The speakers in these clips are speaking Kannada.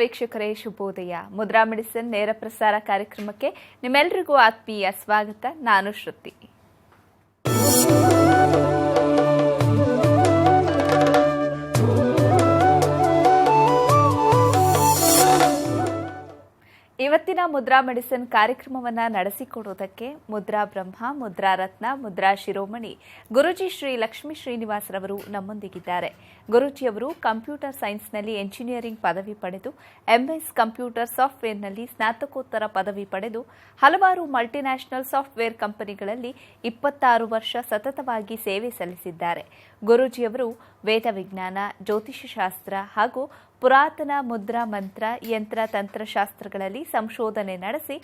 ವೀಕ್ಷಕರೇ, ಶುಭೋದಯ. ಮುದ್ರಾ ಮೆಡಿಸಿನ್ ನೇರ ಪ್ರಸಾರ ಕಾರ್ಯಕ್ರಮಕ್ಕೆ ನಿಮ್ಮೆಲ್ಲರಿಗೂ ಆತ್ಮೀಯ ಸ್ವಾಗತ. ನಾನು ಶ್ರುತಿ. ಇವತ್ತಿನ ಮುದ್ರಾ ಮೆಡಿಸಿನ್ ಕಾರ್ಯಕ್ರಮವನ್ನು ನಡೆಸಿಕೊಡುವುದಕ್ಕೆ ಮುದ್ರಾ ಬ್ರಹ್ಮ, ಮುದ್ರಾ ರತ್ನ, ಮುದ್ರಾ ಶಿರೋಮಣಿ ಗುರುಜಿ ಶ್ರೀ ಲಕ್ಷ್ಮೀ ಶ್ರೀನಿವಾಸರವರು ನಮ್ಮೊಂದಿಗಿದ್ದಾರೆ. ಗುರುಜಿಯವರು ಕಂಪ್ಯೂಟರ್ ಸೈನ್ಸ್ನಲ್ಲಿ ಎಂಜಿನಿಯರಿಂಗ್ ಪದವಿ ಪಡೆದು ಎಂಎಸ್ ಕಂಪ್ಯೂಟರ್ ಸಾಫ್ಟ್ವೇರ್ನಲ್ಲಿ ಸ್ನಾತಕೋತ್ತರ ಪದವಿ ಪಡೆದು ಹಲವಾರು ಮಲ್ಟಿನ್ಯಾಷನಲ್ ಸಾಫ್ಟ್ವೇರ್ ಕಂಪನಿಗಳಲ್ಲಿ 26 ವರ್ಷ ಸತತವಾಗಿ ಸೇವೆ ಸಲ್ಲಿಸಿದ್ದಾರೆ. ಗುರೂಜಿಯವರು ವೇದ ವಿಜ್ಞಾನ, ಜ್ಯೋತಿಷಶಾಸ್ತ್ರ ಹಾಗೂ ಪುರಾತನ ಮುದ್ರಾ ಮಂತ್ರ, ಯಂತ್ರ, ತಂತ್ರಶಾಸ್ತ್ರಗಳಲ್ಲಿ ಸಂಶೋಧನೆ ನಡೆಸಿ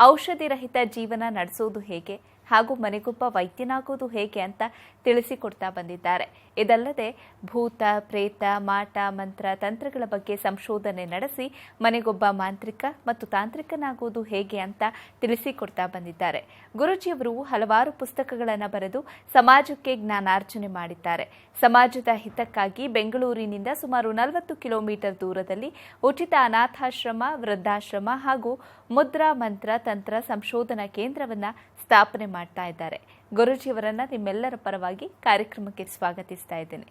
ಔಷಧಿ ರಹಿತ ಜೀವನ ನಡೆಸುವುದು ಹೇಗೆ ಹಾಗೂ ಮನೆಗೊಬ್ಬ ವೈದ್ಯನಾಗುವುದು ಹೇಗೆ ಅಂತ ತಿಳಿಸಿಕೊಡ್ತಾ ಬಂದಿದ್ದಾರೆ. ಇದಲ್ಲದೆ ಭೂತ, ಪ್ರೇತ, ಮಾಟ, ಮಂತ್ರ, ತಂತ್ರಗಳ ಬಗ್ಗೆ ಸಂಶೋಧನೆ ನಡೆಸಿ ಮನೆಗೊಬ್ಬ ಮಾಂತ್ರಿಕ ಮತ್ತು ತಾಂತ್ರಿಕನಾಗುವುದು ಹೇಗೆ ಅಂತ ತಿಳಿಸಿಕೊಡ್ತಾ ಬಂದಿದ್ದಾರೆ. ಗುರೂಜಿಯವರು ಹಲವಾರು ಪುಸ್ತಕಗಳನ್ನು ಬರೆದು ಸಮಾಜಕ್ಕೆ ಜ್ಞಾನಾರ್ಜನೆ ಮಾಡಿದ್ದಾರೆ. ಸಮಾಜದ ಹಿತಕ್ಕಾಗಿ ಬೆಂಗಳೂರಿನಿಂದ ಸುಮಾರು 40 ಕಿಲೋಮೀಟರ್ ದೂರದಲ್ಲಿ ಉಚಿತ ಅನಾಥಾಶ್ರಮ, ವೃದ್ಧಾಶ್ರಮ ಹಾಗೂ ಮುದ್ರಾ ಮಂತ್ರ ತಂತ್ರ ಸಂಶೋಧನಾ ಕೇಂದ್ರವನ್ನು ಸ್ಥಾಪನೆ ಮಾಡ್ತಾ ಇದ್ದಾರೆ. ಗುರೂಜಿಯವರನ್ನ ನಿಮ್ಮೆಲ್ಲರ ಪರವಾಗಿ ಕಾರ್ಯಕ್ರಮಕ್ಕೆ ಸ್ವಾಗತಿಸ್ತಾ ಇದ್ದೇನೆ.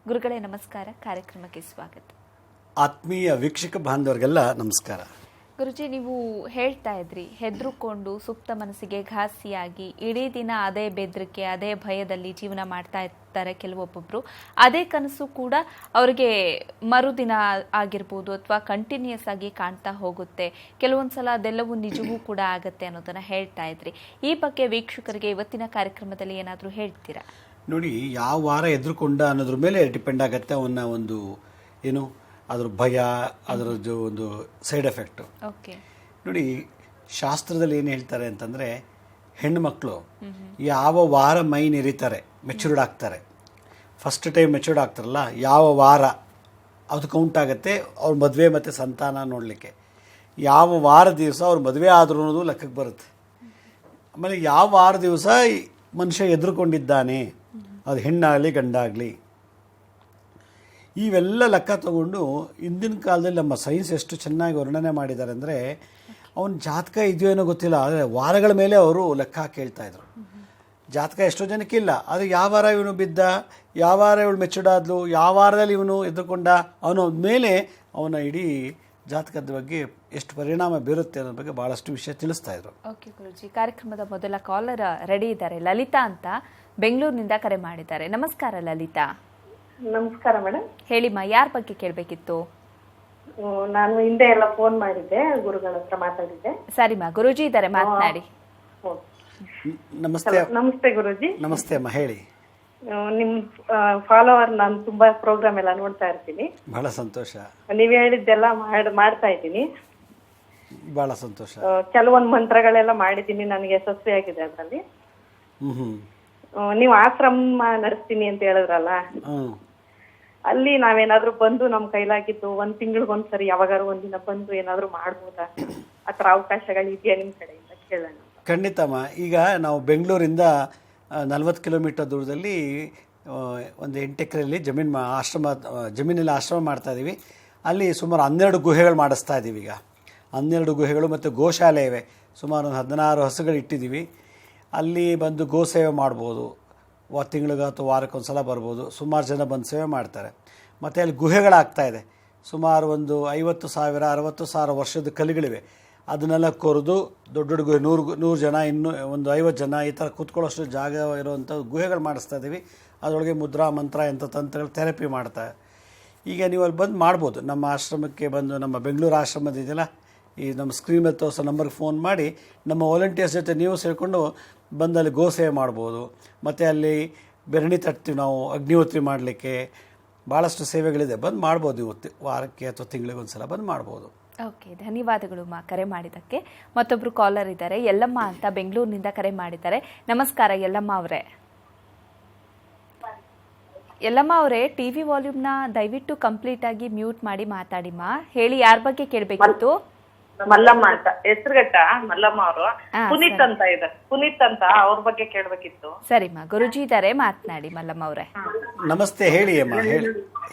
ಗುರುಗಳೇ ನಮಸ್ಕಾರ, ಕಾರ್ಯಕ್ರಮಕ್ಕೆ ಸ್ವಾಗತ. ಆತ್ಮೀಯ ವೀಕ್ಷಕ ಬಾಂಧವರಿಗೆಲ್ಲ ನಮಸ್ಕಾರ. ಗುರುಜಿ, ನೀವು ಹೇಳ್ತಾ ಇದ್ರಿ, ಹೆದರುಕೊಂಡು ಸುಪ್ತ ಮನಸ್ಸಿಗೆ ಘಾಸಿಯಾಗಿ ಇಡೀ ದಿನ ಅದೇ ಬೆದರಿಕೆ, ಅದೇ ಭಯದಲ್ಲಿ ಜೀವನ ಮಾಡ್ತಾ ಇರ್ತಾರೆ ಕೆಲವೊಬ್ಬೊಬ್ರು. ಅದೇ ಕನಸು ಕೂಡ ಅವರಿಗೆ ಮರುದಿನ ಆಗಿರ್ಬೋದು ಅಥವಾ ಕಂಟಿನ್ಯೂಸ್ ಆಗಿ ಕಾಣ್ತಾ ಹೋಗುತ್ತೆ. ಕೆಲವೊಂದ್ಸಲ ಅದೆಲ್ಲವೂ ನಿಜವೂ ಕೂಡ ಆಗತ್ತೆ ಅನ್ನೋದನ್ನ ಹೇಳ್ತಾ ಇದ್ರಿ. ಈ ಬಗ್ಗೆ ವೀಕ್ಷಕರಿಗೆ ಇವತ್ತಿನ ಕಾರ್ಯಕ್ರಮದಲ್ಲಿ ಏನಾದರೂ ಹೇಳ್ತೀರಾ? ನೋಡಿ, ಯಾವ ವಾರ ಎದುರುಕೊಂಡ ಅನ್ನೋದ್ರ ಮೇಲೆ ಡಿಪೆಂಡ್ ಆಗುತ್ತೆ ಅವನ್ನ ಒಂದು ಏನು ಅದ್ರ ಭಯ, ಅದರದ್ದು ಒಂದು ಸೈಡ್ ಎಫೆಕ್ಟು. ನೋಡಿ, ಶಾಸ್ತ್ರದಲ್ಲಿ ಏನು ಹೇಳ್ತಾರೆ ಅಂತಂದರೆ, ಹೆಣ್ಣುಮಕ್ಕಳು ಯಾವ ವಾರ ಮೈ ನೆರಿತಾರೆ, ಮೆಚೂರ್ಡ್ ಆಗ್ತಾರೆ, ಫಸ್ಟ್ ಟೈಮ್ ಮೆಚೂರ್ಡ್ ಆಗ್ತಾರಲ್ಲ, ಯಾವ ವಾರ ಅದು ಕೌಂಟ್ ಆಗುತ್ತೆ ಅವ್ರ ಮದುವೆ ಮತ್ತು ಸಂತಾನ ನೋಡಲಿಕ್ಕೆ. ಯಾವ ವಾರ ದಿವಸ ಅವ್ರ ಮದುವೆ ಆದರೂ ಅನ್ನೋದು ಲೆಕ್ಕಕ್ಕೆ ಬರುತ್ತೆ. ಆಮೇಲೆ ಯಾವ ವಾರ ದಿವಸ ಮನುಷ್ಯ ಎದುರುಕೊಂಡಿದ್ದಾನೆ, ಅದು ಹೆಣ್ಣಾಗಲಿ ಗಂಡಾಗಲಿ, ಇವೆಲ್ಲ ಲೆಕ್ಕ ತಗೊಂಡು ಇಂದಿನ ಕಾಲದಲ್ಲಿ ನಮ್ಮ ಸೈನ್ಸ್ ಎಷ್ಟು ಚೆನ್ನಾಗಿ ವರ್ಣನೆ ಮಾಡಿದ್ದಾರೆ ಅಂದರೆ, ಅವನ ಜಾತಕ ಇದೆಯೋ ಏನೋ ಗೊತ್ತಿಲ್ಲ, ಆದರೆ ವಾರಗಳ ಮೇಲೆ ಅವರು ಲೆಕ್ಕ ಕೇಳ್ತಾಯಿದ್ರು. ಜಾತಕ ಎಷ್ಟೋ ಜನಕ್ಕಿಲ್ಲ, ಆದರೆ ಯಾವ ವಾರ ಇವನು ಬಿದ್ದ, ಯಾವ ವಾರ ಇವಳು ಮೆಚೂರ್ಡ್ ಆದ್ಲು, ಯಾವ ವಾರದಲ್ಲಿ ಇವನು ಎದುರುಕೊಂಡ, ಅವನ ಮೇಲೆ ಅವನ ಇಡೀ ಜಾತಕದ ಬಗ್ಗೆ ಎಷ್ಟು ಪರಿಣಾಮ ಬೀರುತ್ತೆ ಅನ್ನೋ ಬಗ್ಗೆ ಭಾಳಷ್ಟು ವಿಷಯ ತಿಳಿಸ್ತಾ ಇದ್ರು. ಓಕೆ ಗುರುಜಿ, ಕಾರ್ಯಕ್ರಮದ ಮೊದಲ ಕಾಲರ್ ರೆಡಿ ಇದ್ದಾರೆ. ಲಲಿತಾ ಅಂತ ಬೆಂಗಳೂರಿನಿಂದ ಕರೆ ಮಾಡಿದ್ದಾರೆ. ನಮಸ್ಕಾರ ಲಲಿತಾ. ನಮಸ್ಕಾರ ಮೇಡಮ್. ಹೇಳಿಮ್ಮ, ಯಾರ ಬಗ್ಗೆ ಕೇಳಬೇಕಿತ್ತು? ನಾನು ಹಿಂದೆ ಎಲ್ಲ ಫೋನ್ ಮಾಡಿದ್ದೆ, ಗುರುಗಳ ಹತ್ರ ಮಾತಾಡಿದ್ದೆ. ಸರಿಮಾ, ಗುರುಜಿ ಇದ್ದಾರೆ, ಮಾತನಾಡಿ. ನಮಸ್ತೆ. ನಮಸ್ತೆ ಗುರುಜಿ. ನಮಸ್ತೆ ಅಮ್ಮ, ಹೇಳಿ. ನಿಮ್ ಫಾಲೋವರ್, ನಾನು ತುಂಬಾ ಪ್ರೋಗ್ರಾಮ್ ಎಲ್ಲ ನೋಡ್ತಾ ಇರ್ತೀನಿ. ಬಹಳ ಸಂತೋಷ. ನೀವ್ ಹೇಳಿದ್ದೆಲ್ಲ ಮಾಡ್ತಾ ಇದ್ದೀನಿ. ಬಹಳ ಸಂತೋಷ. ಕೆಲವೊಂದು ಮಂತ್ರಗಳೆಲ್ಲ ಮಾಡಿದ್ದೀನಿ, ನನಗೆ ಯಶಸ್ವಿ ಆಗಿದೆ ಅದರಲ್ಲಿ. ನೀವು ಆಶ್ರಮ ನಡೆಸ್ತೀನಿ ಅಂತ ಹೇಳಿದ್ರಲ್ಲ, ಅಲ್ಲಿ ನಾವೇನಾದ್ರೂ ಬಂದು ನಮ್ ಕೈಲಾಗಿದ್ದು ಒಂದ್ ತಿಂಗಳಿಗೊಂದ್ಸರಿ ಯಾವಾಗಾರು ಒಂದಿನ ಬಂದು ಏನಾದ್ರು ಮಾಡ್ಬೋದಾ? ಆತರ ಅವಕಾಶಗಳು ಇದೆಯಾ ನಿಮ್ ಕಡೆಯಿಂದ ಕೇಳೋಣ? ಖಂಡಿತಮ್ಮ. ಈಗ ನಾವು ಬೆಂಗಳೂರಿಂದ 40 ಕಿಲೋಮೀಟರ್ ದೂರದಲ್ಲಿ ಒಂದು 8 ಎಕರೆಯಲ್ಲಿ ಜಮೀನಲ್ಲಿ ಆಶ್ರಮ ಮಾಡ್ತಾ ಇದ್ದೀವಿ. ಅಲ್ಲಿ ಸುಮಾರು 12 ಗುಹೆಗಳು ಮಾಡಿಸ್ತಾ ಇದ್ದೀವಿ. ಈಗ 12 ಗುಹೆಗಳು ಮತ್ತು ಗೋಶಾಲೆ ಇವೆ. ಸುಮಾರು 16 ಹಸುಗಳು ಇಟ್ಟಿದ್ದೀವಿ. ಅಲ್ಲಿ ಬಂದು ಗೋ ಸೇವೆ ಮಾಡ್ಬೋದು. ತಿಂಗಳಿಗೆ ಅಥವಾ ವಾರಕ್ಕೊಂದ್ಸಲ ಬರ್ಬೋದು. ಸುಮಾರು ಜನ ಬಂದು ಸೇವೆ ಮಾಡ್ತಾರೆ. ಮತ್ತು ಅಲ್ಲಿ ಗುಹೆಗಳಾಗ್ತಾಯಿದೆ. ಸುಮಾರು ಒಂದು 50,000 60,000 ವರ್ಷದ ಕಲ್ಲುಗಳಿವೆ. ಅದನ್ನೆಲ್ಲ ಕೊರೆದು ದೊಡ್ಡ ದೊಡ್ಡ ಗುಹೆ, 100 ಜನ, ಇನ್ನೂ ಒಂದು 50 ಜನ ಈ ಥರ ಕೂತ್ಕೊಳ್ಳೋಷ್ಟು ಜಾಗ ಇರುವಂಥ ಗುಹೆಗಳು ಮಾಡಿಸ್ತಾ ಇದ್ದೀವಿ. ಅದರೊಳಗೆ ಮುದ್ರಾ ಮಂತ್ರ ಎಂಥ ತಂತ್ರಗಳು ಥೆರಪಿ ಮಾಡ್ತಾರೆ. ಈಗ ನೀವು ಅಲ್ಲಿ ಬಂದು ಮಾಡ್ಬೋದು. ನಮ್ಮ ಆಶ್ರಮಕ್ಕೆ ಬಂದು, ನಮ್ಮ ಬೆಂಗಳೂರು ಆಶ್ರಮದ ಇದೆಯಲ್ಲ, ಈ ನಮ್ಮ ಸ್ಕ್ರೀನ್ ಮೇಲೆ ತೋರಿಸೋ ನಂಬರ್ಗೆ ಫೋನ್ ಮಾಡಿ ನಮ್ಮ ವಾಲಂಟಿಯರ್ಸ್ ಜೊತೆ ನೀವು ಸೇರಿಕೊಂಡು ಬಂದು ಅಲ್ಲಿ ಗೋಸೇವೆ ಮಾಡ್ಬೋದು. ಮತ್ತು ಅಲ್ಲಿ ಬೆರಣಿ ತಟ್ತೀವಿ ನಾವು ಅಗ್ನಿಹೋತ್ರಿ ಮಾಡಲಿಕ್ಕೆ. ಭಾಳಷ್ಟು ಸೇವೆಗಳಿದೆ, ಬಂದು ಮಾಡ್ಬೋದು. ಇವತ್ತು ವಾರಕ್ಕೆ ಅಥವಾ ತಿಂಗಳಿಗೆ ಒಂದು ಸಲ ಬಂದು ಮಾಡ್ಬೋದು. ಓಕೆ, ಧನ್ಯವಾದಗಳು ಮಾ, ಕರೆ ಮಾಡಿದ್ದಕ್ಕೆ. ಮತ್ತೊಬ್ಬರು ಕಾಲರ್ ಇದ್ದಾರೆ, ಯಲ್ಲಮ್ಮ ಅಂತ ಬೆಂಗಳೂರಿನಿಂದ ಕರೆ ಮಾಡಿದ್ದಾರೆ. ನಮಸ್ಕಾರ ಯಲ್ಲಮ್ಮ ಅವರೇ. ಯಲ್ಲಮ್ಮ ಅವರೇ, ಟಿವಿ ವಾಲ್ಯೂಮ್ನ ದಯವಿಟ್ಟು ಕಂಪ್ಲೀಟ್ ಆಗಿ ಮ್ಯೂಟ್ ಮಾಡಿ ಮಾತಾಡಿಮ್ಮ. ಹೇಳಿ, ಯಾರ ಬಗ್ಗೆ ಕೇಳಬೇಕಿತ್ತು? ಮಲ್ಲಮ್ಮ ಅಂತ, ಹೆಸರುಘಟ್ಟ ಮಲ್ಲಮ್ಮ ಅವರು. ಪುನೀತ್ ಅಂತ ಇದೆ, ಪುನೀತ್ ಅಂತ, ಅವ್ರ ಬಗ್ಗೆ ಕೇಳಬೇಕಿತ್ತು. ಸರಿಮ್ಮ, ಗುರುಜಿ ಇದ್ದಾರೆ, ಮಾತನಾಡಿ ಮಲ್ಲಮ್ಮ ಅವರೇ. ನಮಸ್ತೆ, ಹೇಳಿ ಅಮ್ಮ,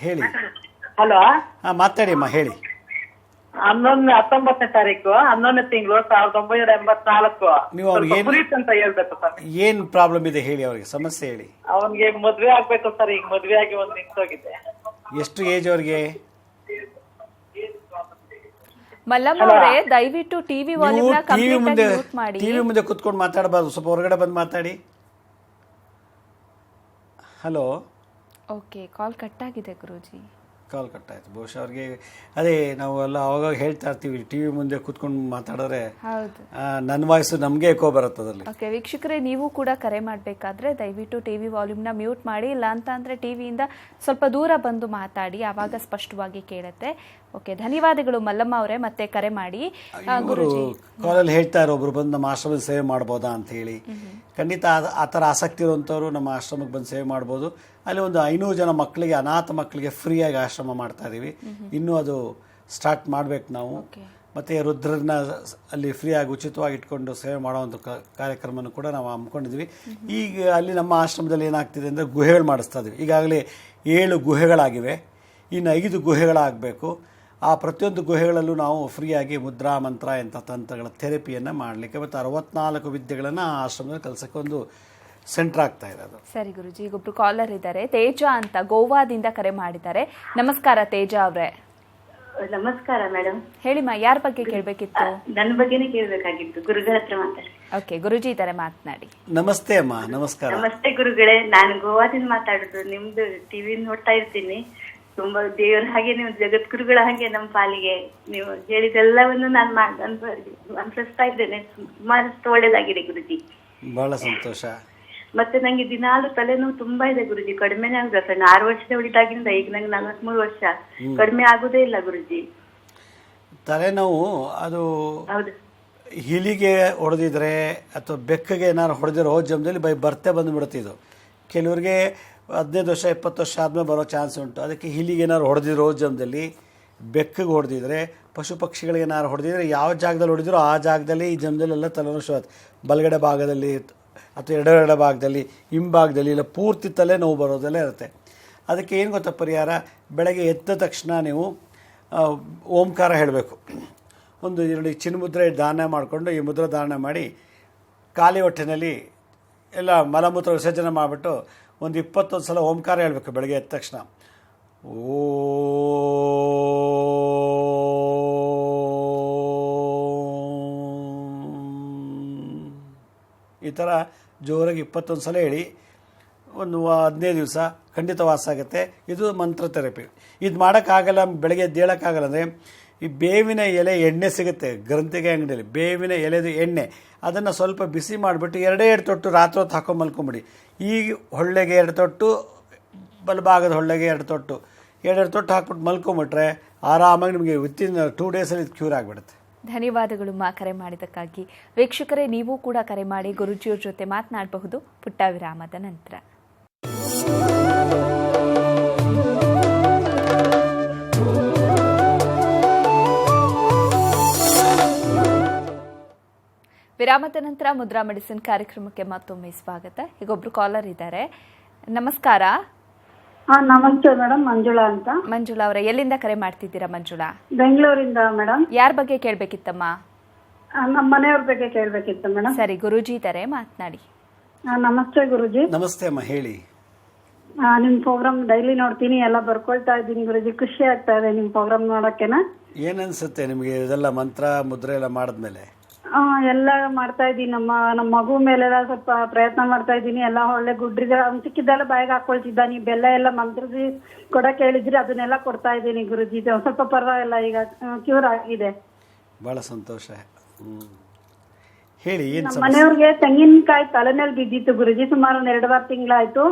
ಹೇಳಿ. ಹಲೋ. ಮಾತಾಡಿ ಅಮ್ಮ, ಹೇಳಿ. 19ನೇ ತಾರೀಕು 11ನೇ ತಿಂಗಳು 1984. ನೀವು ಅವ್ರಿಗೆ ಅಂತ ಹೇಳ್ಬೇಕು ಸರ್. ಏನ್ ಪ್ರಾಬ್ಲಮ್ ಇದೆ ಹೇಳಿ, ಅವ್ರಿಗೆ ಸಮಸ್ಯೆ ಹೇಳಿ. ಅವನ್ಗೆ ಮದ್ವೆ ಆಗ್ಬೇಕು ಸರ್, ಈಗ ಮದ್ವೆ ಆಗಿ ಒಂದ್ ನಿಂತೋಗಿದೆ. ಎಷ್ಟು ಏಜ್ ಅವ್ರಿಗೆ? ಮಲ್ಲಮ್ಮ ಅವರೇ, ದಯವಿಟ್ಟು ಟಿವಿ ವಾಲ್ಯೂಮ್ನ ಕಂಪ್ಲೀಟ್ ಆಗಿ ಮ್ಯೂಟ್ ಮಾಡಿ. ಟಿವಿ ಮುಂದೆ ಕುತ್ಕೊಂಡು ಮಾತಾಡಬಾರ್ದು, ಸ್ವಲ್ಪ ಹೊರಗಡೆ ಬಂದು ಮಾತಾಡಿ. ಹಲೋ. ಓಕೆ, ಕಾಲ್ ಕಟ್ ಆಗಿದೆ ಗುರೂಜಿ. ಕಾಲ್ ಕಟ್ ಆಯ್ತು. ಬಹುಶಃ ಅವ್ರಿಗೆ ಅದೇ ನಾವು ಎಲ್ಲ ಅವಾಗ ಹೇಳ್ತಾ ಇರ್ತೀವಿ, ಟಿವಿ ಮುಂದೆ ಕುತ್ಕೊಂಡು ಮಾತಾಡಿದ್ರೆ ನನ್ನ ವಾಯ್ಸು ನಮಗೆ ಎಕೋ ಬರುತ್ತೆ ಅದರಲ್ಲಿ. ಓಕೆ ವೀಕ್ಷಕರೇ, ನೀವು ಕೂಡ ಕರೆ ಮಾಡಬೇಕಾದ್ರೆ ದಯವಿಟ್ಟು ಟಿವಿ ವಾಲ್ಯೂಮ್ನ ಮ್ಯೂಟ್ ಮಾಡಿ, ಇಲ್ಲ ಅಂತ ಅಂದರೆ ಟಿವಿಯಿಂದ ಸ್ವಲ್ಪ ದೂರ ಬಂದು ಮಾತಾಡಿ, ಆವಾಗ ಸ್ಪಷ್ಟವಾಗಿ ಕೇಳುತ್ತೆ. ಓಕೆ, ಧನ್ಯವಾದಗಳು ಮಲ್ಲಮ್ಮ ಅವರೇ, ಮತ್ತೆ ಕರೆ ಮಾಡಿ. ಇವರು ಕಾಲಲ್ಲಿ ಹೇಳ್ತಾ ಇರೋ ಒಬ್ರು ಬಂದು ನಮ್ಮ ಆಶ್ರಮದ ಸೇವೆ ಮಾಡ್ಬೋದಾ ಅಂತ ಹೇಳಿ. ಖಂಡಿತ ಆ ಥರ ಆಸಕ್ತಿ ಇರುವಂಥವ್ರು ನಮ್ಮ ಆಶ್ರಮಕ್ಕೆ ಬಂದು ಸೇವೆ ಮಾಡ್ಬೋದು. ಅಲ್ಲಿ ಒಂದು 500 ಜನ ಮಕ್ಕಳಿಗೆ, ಅನಾಥ ಮಕ್ಕಳಿಗೆ ಫ್ರೀಯಾಗಿ ಆಶ್ರಮ ಮಾಡ್ತಾ ಇದ್ದೀವಿ. ಇನ್ನೂ ಅದು ಸ್ಟಾರ್ಟ್ ಮಾಡಬೇಕು ನಾವು. ಮತ್ತು ರುದ್ರನ್ನ ಅಲ್ಲಿ ಫ್ರೀಯಾಗಿ ಉಚಿತವಾಗಿ ಇಟ್ಕೊಂಡು ಸೇವೆ ಮಾಡೋವಂಥ ಕಾರ್ಯಕ್ರಮವನ್ನು ಕೂಡ ನಾವು ಹಮ್ಮಿಕೊಂಡಿದ್ವಿ. ಈಗ ಅಲ್ಲಿ ನಮ್ಮ ಆಶ್ರಮದಲ್ಲಿ ಏನಾಗ್ತಿದೆ ಅಂದರೆ ಗುಹೆಗಳು ಮಾಡಿಸ್ತಾ ಇದ್ದೀವಿ. ಈಗಾಗಲೇ 7 ಗುಹೆಗಳಾಗಿವೆ, ಇನ್ನು 5 ಗುಹೆಗಳಾಗಬೇಕು. ಆ ಪ್ರತಿಯೊಂದು ಗುಹೆಗಳಲ್ಲೂ ನಾವು ಫ್ರೀಯಾಗಿ ಮುದ್ರಾ ಮಂತ್ರ ಇಂಥ ತಂತ್ರಗಳ ಥೆರಪಿಯನ್ನು ಮಾಡಲಿಕ್ಕೆ ಮತ್ತು 64 ವಿದ್ಯೆಗಳನ್ನು ಆಶ್ರಮದಲ್ಲಿ ಕಲಿಸೋಕ್ಕೆ ಒಂದು ಸೆಂಟರ್ ಆಗ್ತಾ ಇದೆ ಅದು. ಸರಿ ಗುರುಜಿ, ಈಗ ಒಬ್ರು ಕಾಲರ್ ಇದ್ದಾರೆ, ತೇಜ ಅಂತ ಗೋವಾದಿಂದ ಕರೆ ಮಾಡಿದ್ದಾರೆ. ನಮಸ್ಕಾರ ತೇಜ ಅವರೇ. ನಮಸ್ಕಾರ ಮೇಡಮ್. ಹೇಳಿಮ್ಮ, ಯಾರ ಬಗ್ಗೆ ಕೇಳಬೇಕಿತ್ತು? ನನ್ನ ಬಗ್ಗೆನೇ ಕೇಳಬೇಕಾಗಿತ್ತು, ಗುರುಗಳ ಹತ್ರ ಮಾತಾಡಿ. ಓಕೆ, ಗುರುಜಿ ಇದ್ದಾರೆ, ಮಾತನಾಡಿ. ನಮಸ್ತೆ ಅಮ್ಮ. ನಮಸ್ಕಾರ. ನಮಸ್ತೆ ಗುರುಗಳೇ, ನಾನು ಗೋವಾದಿಂದ ಮಾತಾಡುದು. ನಿಮ್ದು ಟಿವಿ ನೋಡ್ತಾ ಇರ್ತೀನಿ. ತುಂಬಾ ದೇವರ ಹಾಗೆ, ನೀವು ಜಗದ್ಗುರುಗಳ ಹಾಗೆ ನಮ್ಮ ಪಾಲಿಗೆ. ನೀವು ಹೇಳಿದೆಲ್ಲವನ್ನು ನಾನು ಅನುಸರಿಸ್ತಾ ಇದ್ದೇನೆ. ಸುಮಾರಷ್ಟು ಒಳ್ಳೇದಾಗಿದೆ ಗುರುಜಿ. ಬಹಳ ಸಂತೋಷ. ಮತ್ತೆ ನಂಗೆ ದಿನಾಲು ತಲೆನೋವು ತುಂಬಾ ಇದೆ ಗುರುಜಿ, ಕಡಿಮೆನೇ ಆಗುದ ಸರ್. 6 ವರ್ಷದ ಉಳಿದಾಗಿಂದ ಈಗ ನಂಗೆ 43 ವರ್ಷ, ಕಡಿಮೆ ಆಗುದೇ ಇಲ್ಲ ಗುರುಜಿ ತಲೆನೋವು. ಅದು ಹಿಲಿಗೆ ಹೊಡೆದಿದ್ರೆ ಅಥವಾ ಬೆಕ್ಕಗೆ ಏನಾದ್ರು ಹೊಡೆದಿರೋ ಜಮ್ದಲ್ಲಿ ಬರ್ತೆ ಬಂದುಬಿಡುತ್ತೆ. ಇದು ಕೆಲವರಿಗೆ 15 ವರ್ಷ 20 ವರ್ಷ ಆದ್ಮೇಲೆ ಬರೋ ಚಾನ್ಸ್ ಉಂಟು. ಅದಕ್ಕೆ ಹಿಲಿಗೆ ಏನಾದ್ರು ಹೊಡೆದಿರೋ ಜಮ್ದಲ್ಲಿ, ಬೆಕ್ಕಗೆ ಹೊಡೆದಿದ್ರೆ, ಪಶು ಪಕ್ಷಿಗಳಿಗೆ ಏನಾದ್ರು ಹೊಡೆದಿದ್ರೆ, ಯಾವ ಜಾಗದಲ್ಲಿ ಹೊಡೆದಿರೋ ಆ ಜಾಗದಲ್ಲಿ ಈ ಜಮ್ದಲ್ಲೆಲ್ಲ ತಲೆನೋವು ಶುರು ಆಗುತ್ತೆ. ಬಲಗಡೆ ಭಾಗದಲ್ಲಿ ಅಥವಾ ಎಡಗಡೆ ಭಾಗದಲ್ಲಿ, ಹಿಂಭಾಗದಲ್ಲಿ, ಇಲ್ಲ ಪೂರ್ತಿ ತಲೆ ನೋವು ಬರೋದೆಲ್ಲ ಇರುತ್ತೆ. ಅದಕ್ಕೆ ಏನು ಗೊತ್ತಾ ಪರಿಹಾರ? ಬೆಳಗ್ಗೆ ಎದ್ದ ತಕ್ಷಣ ನೀವು ಓಂಕಾರ ಹೇಳಬೇಕು. ಒಂದು 2 ಚಿನ್ಮುದ್ರೆ ದಾನ ಮಾಡಿಕೊಂಡು, ಈ ಮುದ್ರೆ ದಾನ ಮಾಡಿ ಖಾಲಿ ಹೊಟ್ಟೆನಲ್ಲಿ ಎಲ್ಲ ಮಲಮೂತ್ರ ವಿಸರ್ಜನೆ ಮಾಡಿಬಿಟ್ಟು ಒಂದು 21 ಸಲ ಓಂಕಾರ ಹೇಳಬೇಕು ಬೆಳಗ್ಗೆ ಎದ್ದ ತಕ್ಷಣ. ಓ ಈ ಥರ ಜೋರಾಗಿ 21 ಸಲ ಹೇಳಿ ಒಂದು 15 ದಿವಸ ಖಂಡಿತ ವಾಸ ಆಗುತ್ತೆ. ಇದು ಮಂತ್ರ ಥೆರಪಿ. ಇದು ಮಾಡೋಕ್ಕಾಗಲ್ಲ, ಬೆಳಗ್ಗೆ ಎದ್ದೇಳೋಕ್ಕಾಗಲ್ಲ ಅಂದರೆ ಈ ಬೇವಿನ ಎಲೆ ಎಣ್ಣೆ ಸಿಗುತ್ತೆ ಗ್ರಂಥಿಗೆ ಅಂಗಡಿಯಲ್ಲಿ. ಬೇವಿನ ಎಲೆದು ಎಣ್ಣೆ, ಅದನ್ನು ಸ್ವಲ್ಪ ಬಿಸಿ ಮಾಡಿಬಿಟ್ಟು 2 ತೊಟ್ಟು ರಾತ್ರಿ ಹೊತ್ತು ಹಾಕೊಂಡು ಮಲ್ಕೊಂಬಿಡಿ. ಈ ಹೊಳ್ಳೆಗೆ 2 ತೊಟ್ಟು, ಬಲಭಾಗದ ಹೊಳ್ಳೆಗೆ 2 ತೊಟ್ಟು, 2 ತೊಟ್ಟು ಹಾಕ್ಬಿಟ್ಟು ಮಲ್ಕೊಂಬಿಟ್ರೆ ಆರಾಮಾಗಿ ನಿಮಗೆ ವಿತಿನ್ 2 ಡೇಸಲ್ಲಿ ಇದು ಕ್ಯೂರ್ ಆಗಿಬಿಡುತ್ತೆ. ಧನ್ಯವಾದಗಳು ಕರೆ ಮಾಡಿದ್ದಕ್ಕಾಗಿ. ವೀಕ್ಷಕರೇ, ನೀವು ಕೂಡ ಕರೆ ಮಾಡಿ ಗುರುಜಿಯವ್ರ ಜೊತೆ ಮಾತನಾಡಬಹುದು ಪುಟ್ಟ ವಿರಾಮದ ನಂತರ. ವಿರಾಮದ ನಂತರ ಮುದ್ರಾ ಮೆಡಿಸಿನ್ ಕಾರ್ಯಕ್ರಮಕ್ಕೆ ಮತ್ತೊಮ್ಮೆ ಸ್ವಾಗತ. ಈಗ ಒಬ್ರು ಕಾಲರ್ ಇದ್ದಾರೆ. ನಮಸ್ಕಾರ. ನಮಸ್ತೆ ಮೇಡಮ್, ಮಂಜುಳಾ ಅಂತ. ಮಂಜುಳಾ ಅವರೇ, ಎಲ್ಲಿಂದ ಕರೆ ಮಾಡ್ತಿದ್ದೀರಾ ಮಂಜುಳಾ? ಬೆಂಗಳೂರಿಂದ ಮೇಡಮ್. ಯಾರ ಬಗ್ಗೆ ಕೇಳಬೇಕಿತ್ತಮ್ಮ? ನಮ್ಮ ಮನೆಯವ್ರ ಬಗ್ಗೆ ಕೇಳಬೇಕಿತ್ತು ಮೇಡಮ್. ಸರಿ, ಗುರೂಜಿ ಇದ್ದಾರೆ, ಮಾತನಾಡಿ. ನಮಸ್ತೆ ಗುರುಜಿ. ನಮಸ್ತೆ ಅಮ್ಮ, ಹೇಳಿ. ನಿಮ್ ಪ್ರೋಗ್ರಾಮ್ ಡೈಲಿ ನೋಡ್ತೀನಿ, ಎಲ್ಲ ಬರ್ಕೊಳ್ತಾ ಇದ್ದೀನಿ ಗುರುಜಿ. ಖುಷಿ ಆಗ್ತಾ ಇದೆ ನಿಮ್ ಪ್ರೋಗ್ರಾಮ್ ನೋಡಕ್ಕೆನ. ಏನ್ ಅನ್ಸುತ್ತೆ ನಿಮ್ಗೆ ಇದೆಲ್ಲ ಮಂತ್ರ ಮುದ್ರೆ ಎಲ್ಲ ಮಾಡಿದ್ಮೇಲೆ? ಎಲ್ಲ ಮಾಡ್ತಾ ಇದ್ದೀನಿ. ನಮ್ಮ ಮಗು ಮೇಲೆಲ್ಲ ಸ್ವಲ್ಪ ಪ್ರಯತ್ನ ಮಾಡ್ತಾ ಇದ್ದೀನಿ. ಎಲ್ಲ ಒಳ್ಳೆ ಗುಡ್ರಿಗೆ ಸಿಕ್ಕಿದ್ದೆಲ್ಲ ಬಾಯಿಗೆ ಹಾಕೊಳ್ತಿದ್ದ. ನೀವು ಬೆಲ್ಲ ಎಲ್ಲ ಮಂತ್ರದಿ ಕೊಡಕ್ ಹೇಳಿದ್ರಿ, ಅದನ್ನೆಲ್ಲ ಕೊಡ್ತಾ ಇದ್ದೀನಿ ಗುರುಜಿ. ಸ್ವಲ್ಪ ಪರವಾಗಿಲ್ಲ, ಈಗ ಕ್ಯೂರ್ ಆಗಿದೆ. ಬಹಳ ಸಂತೋಷ. ಹೇಳಿ, ಏನ್ ನಮ್ಮ ಮನೆಯವ್ರಿಗೆ ತೆಂಗಿನಕಾಯಿ ತಲೆನಲ್ಲಿ ಬಿದ್ದಿತ್ತು ಗುರುಜಿ. ಸುಮಾರು 2 ತಿಂಗಳಾಯ್ತು.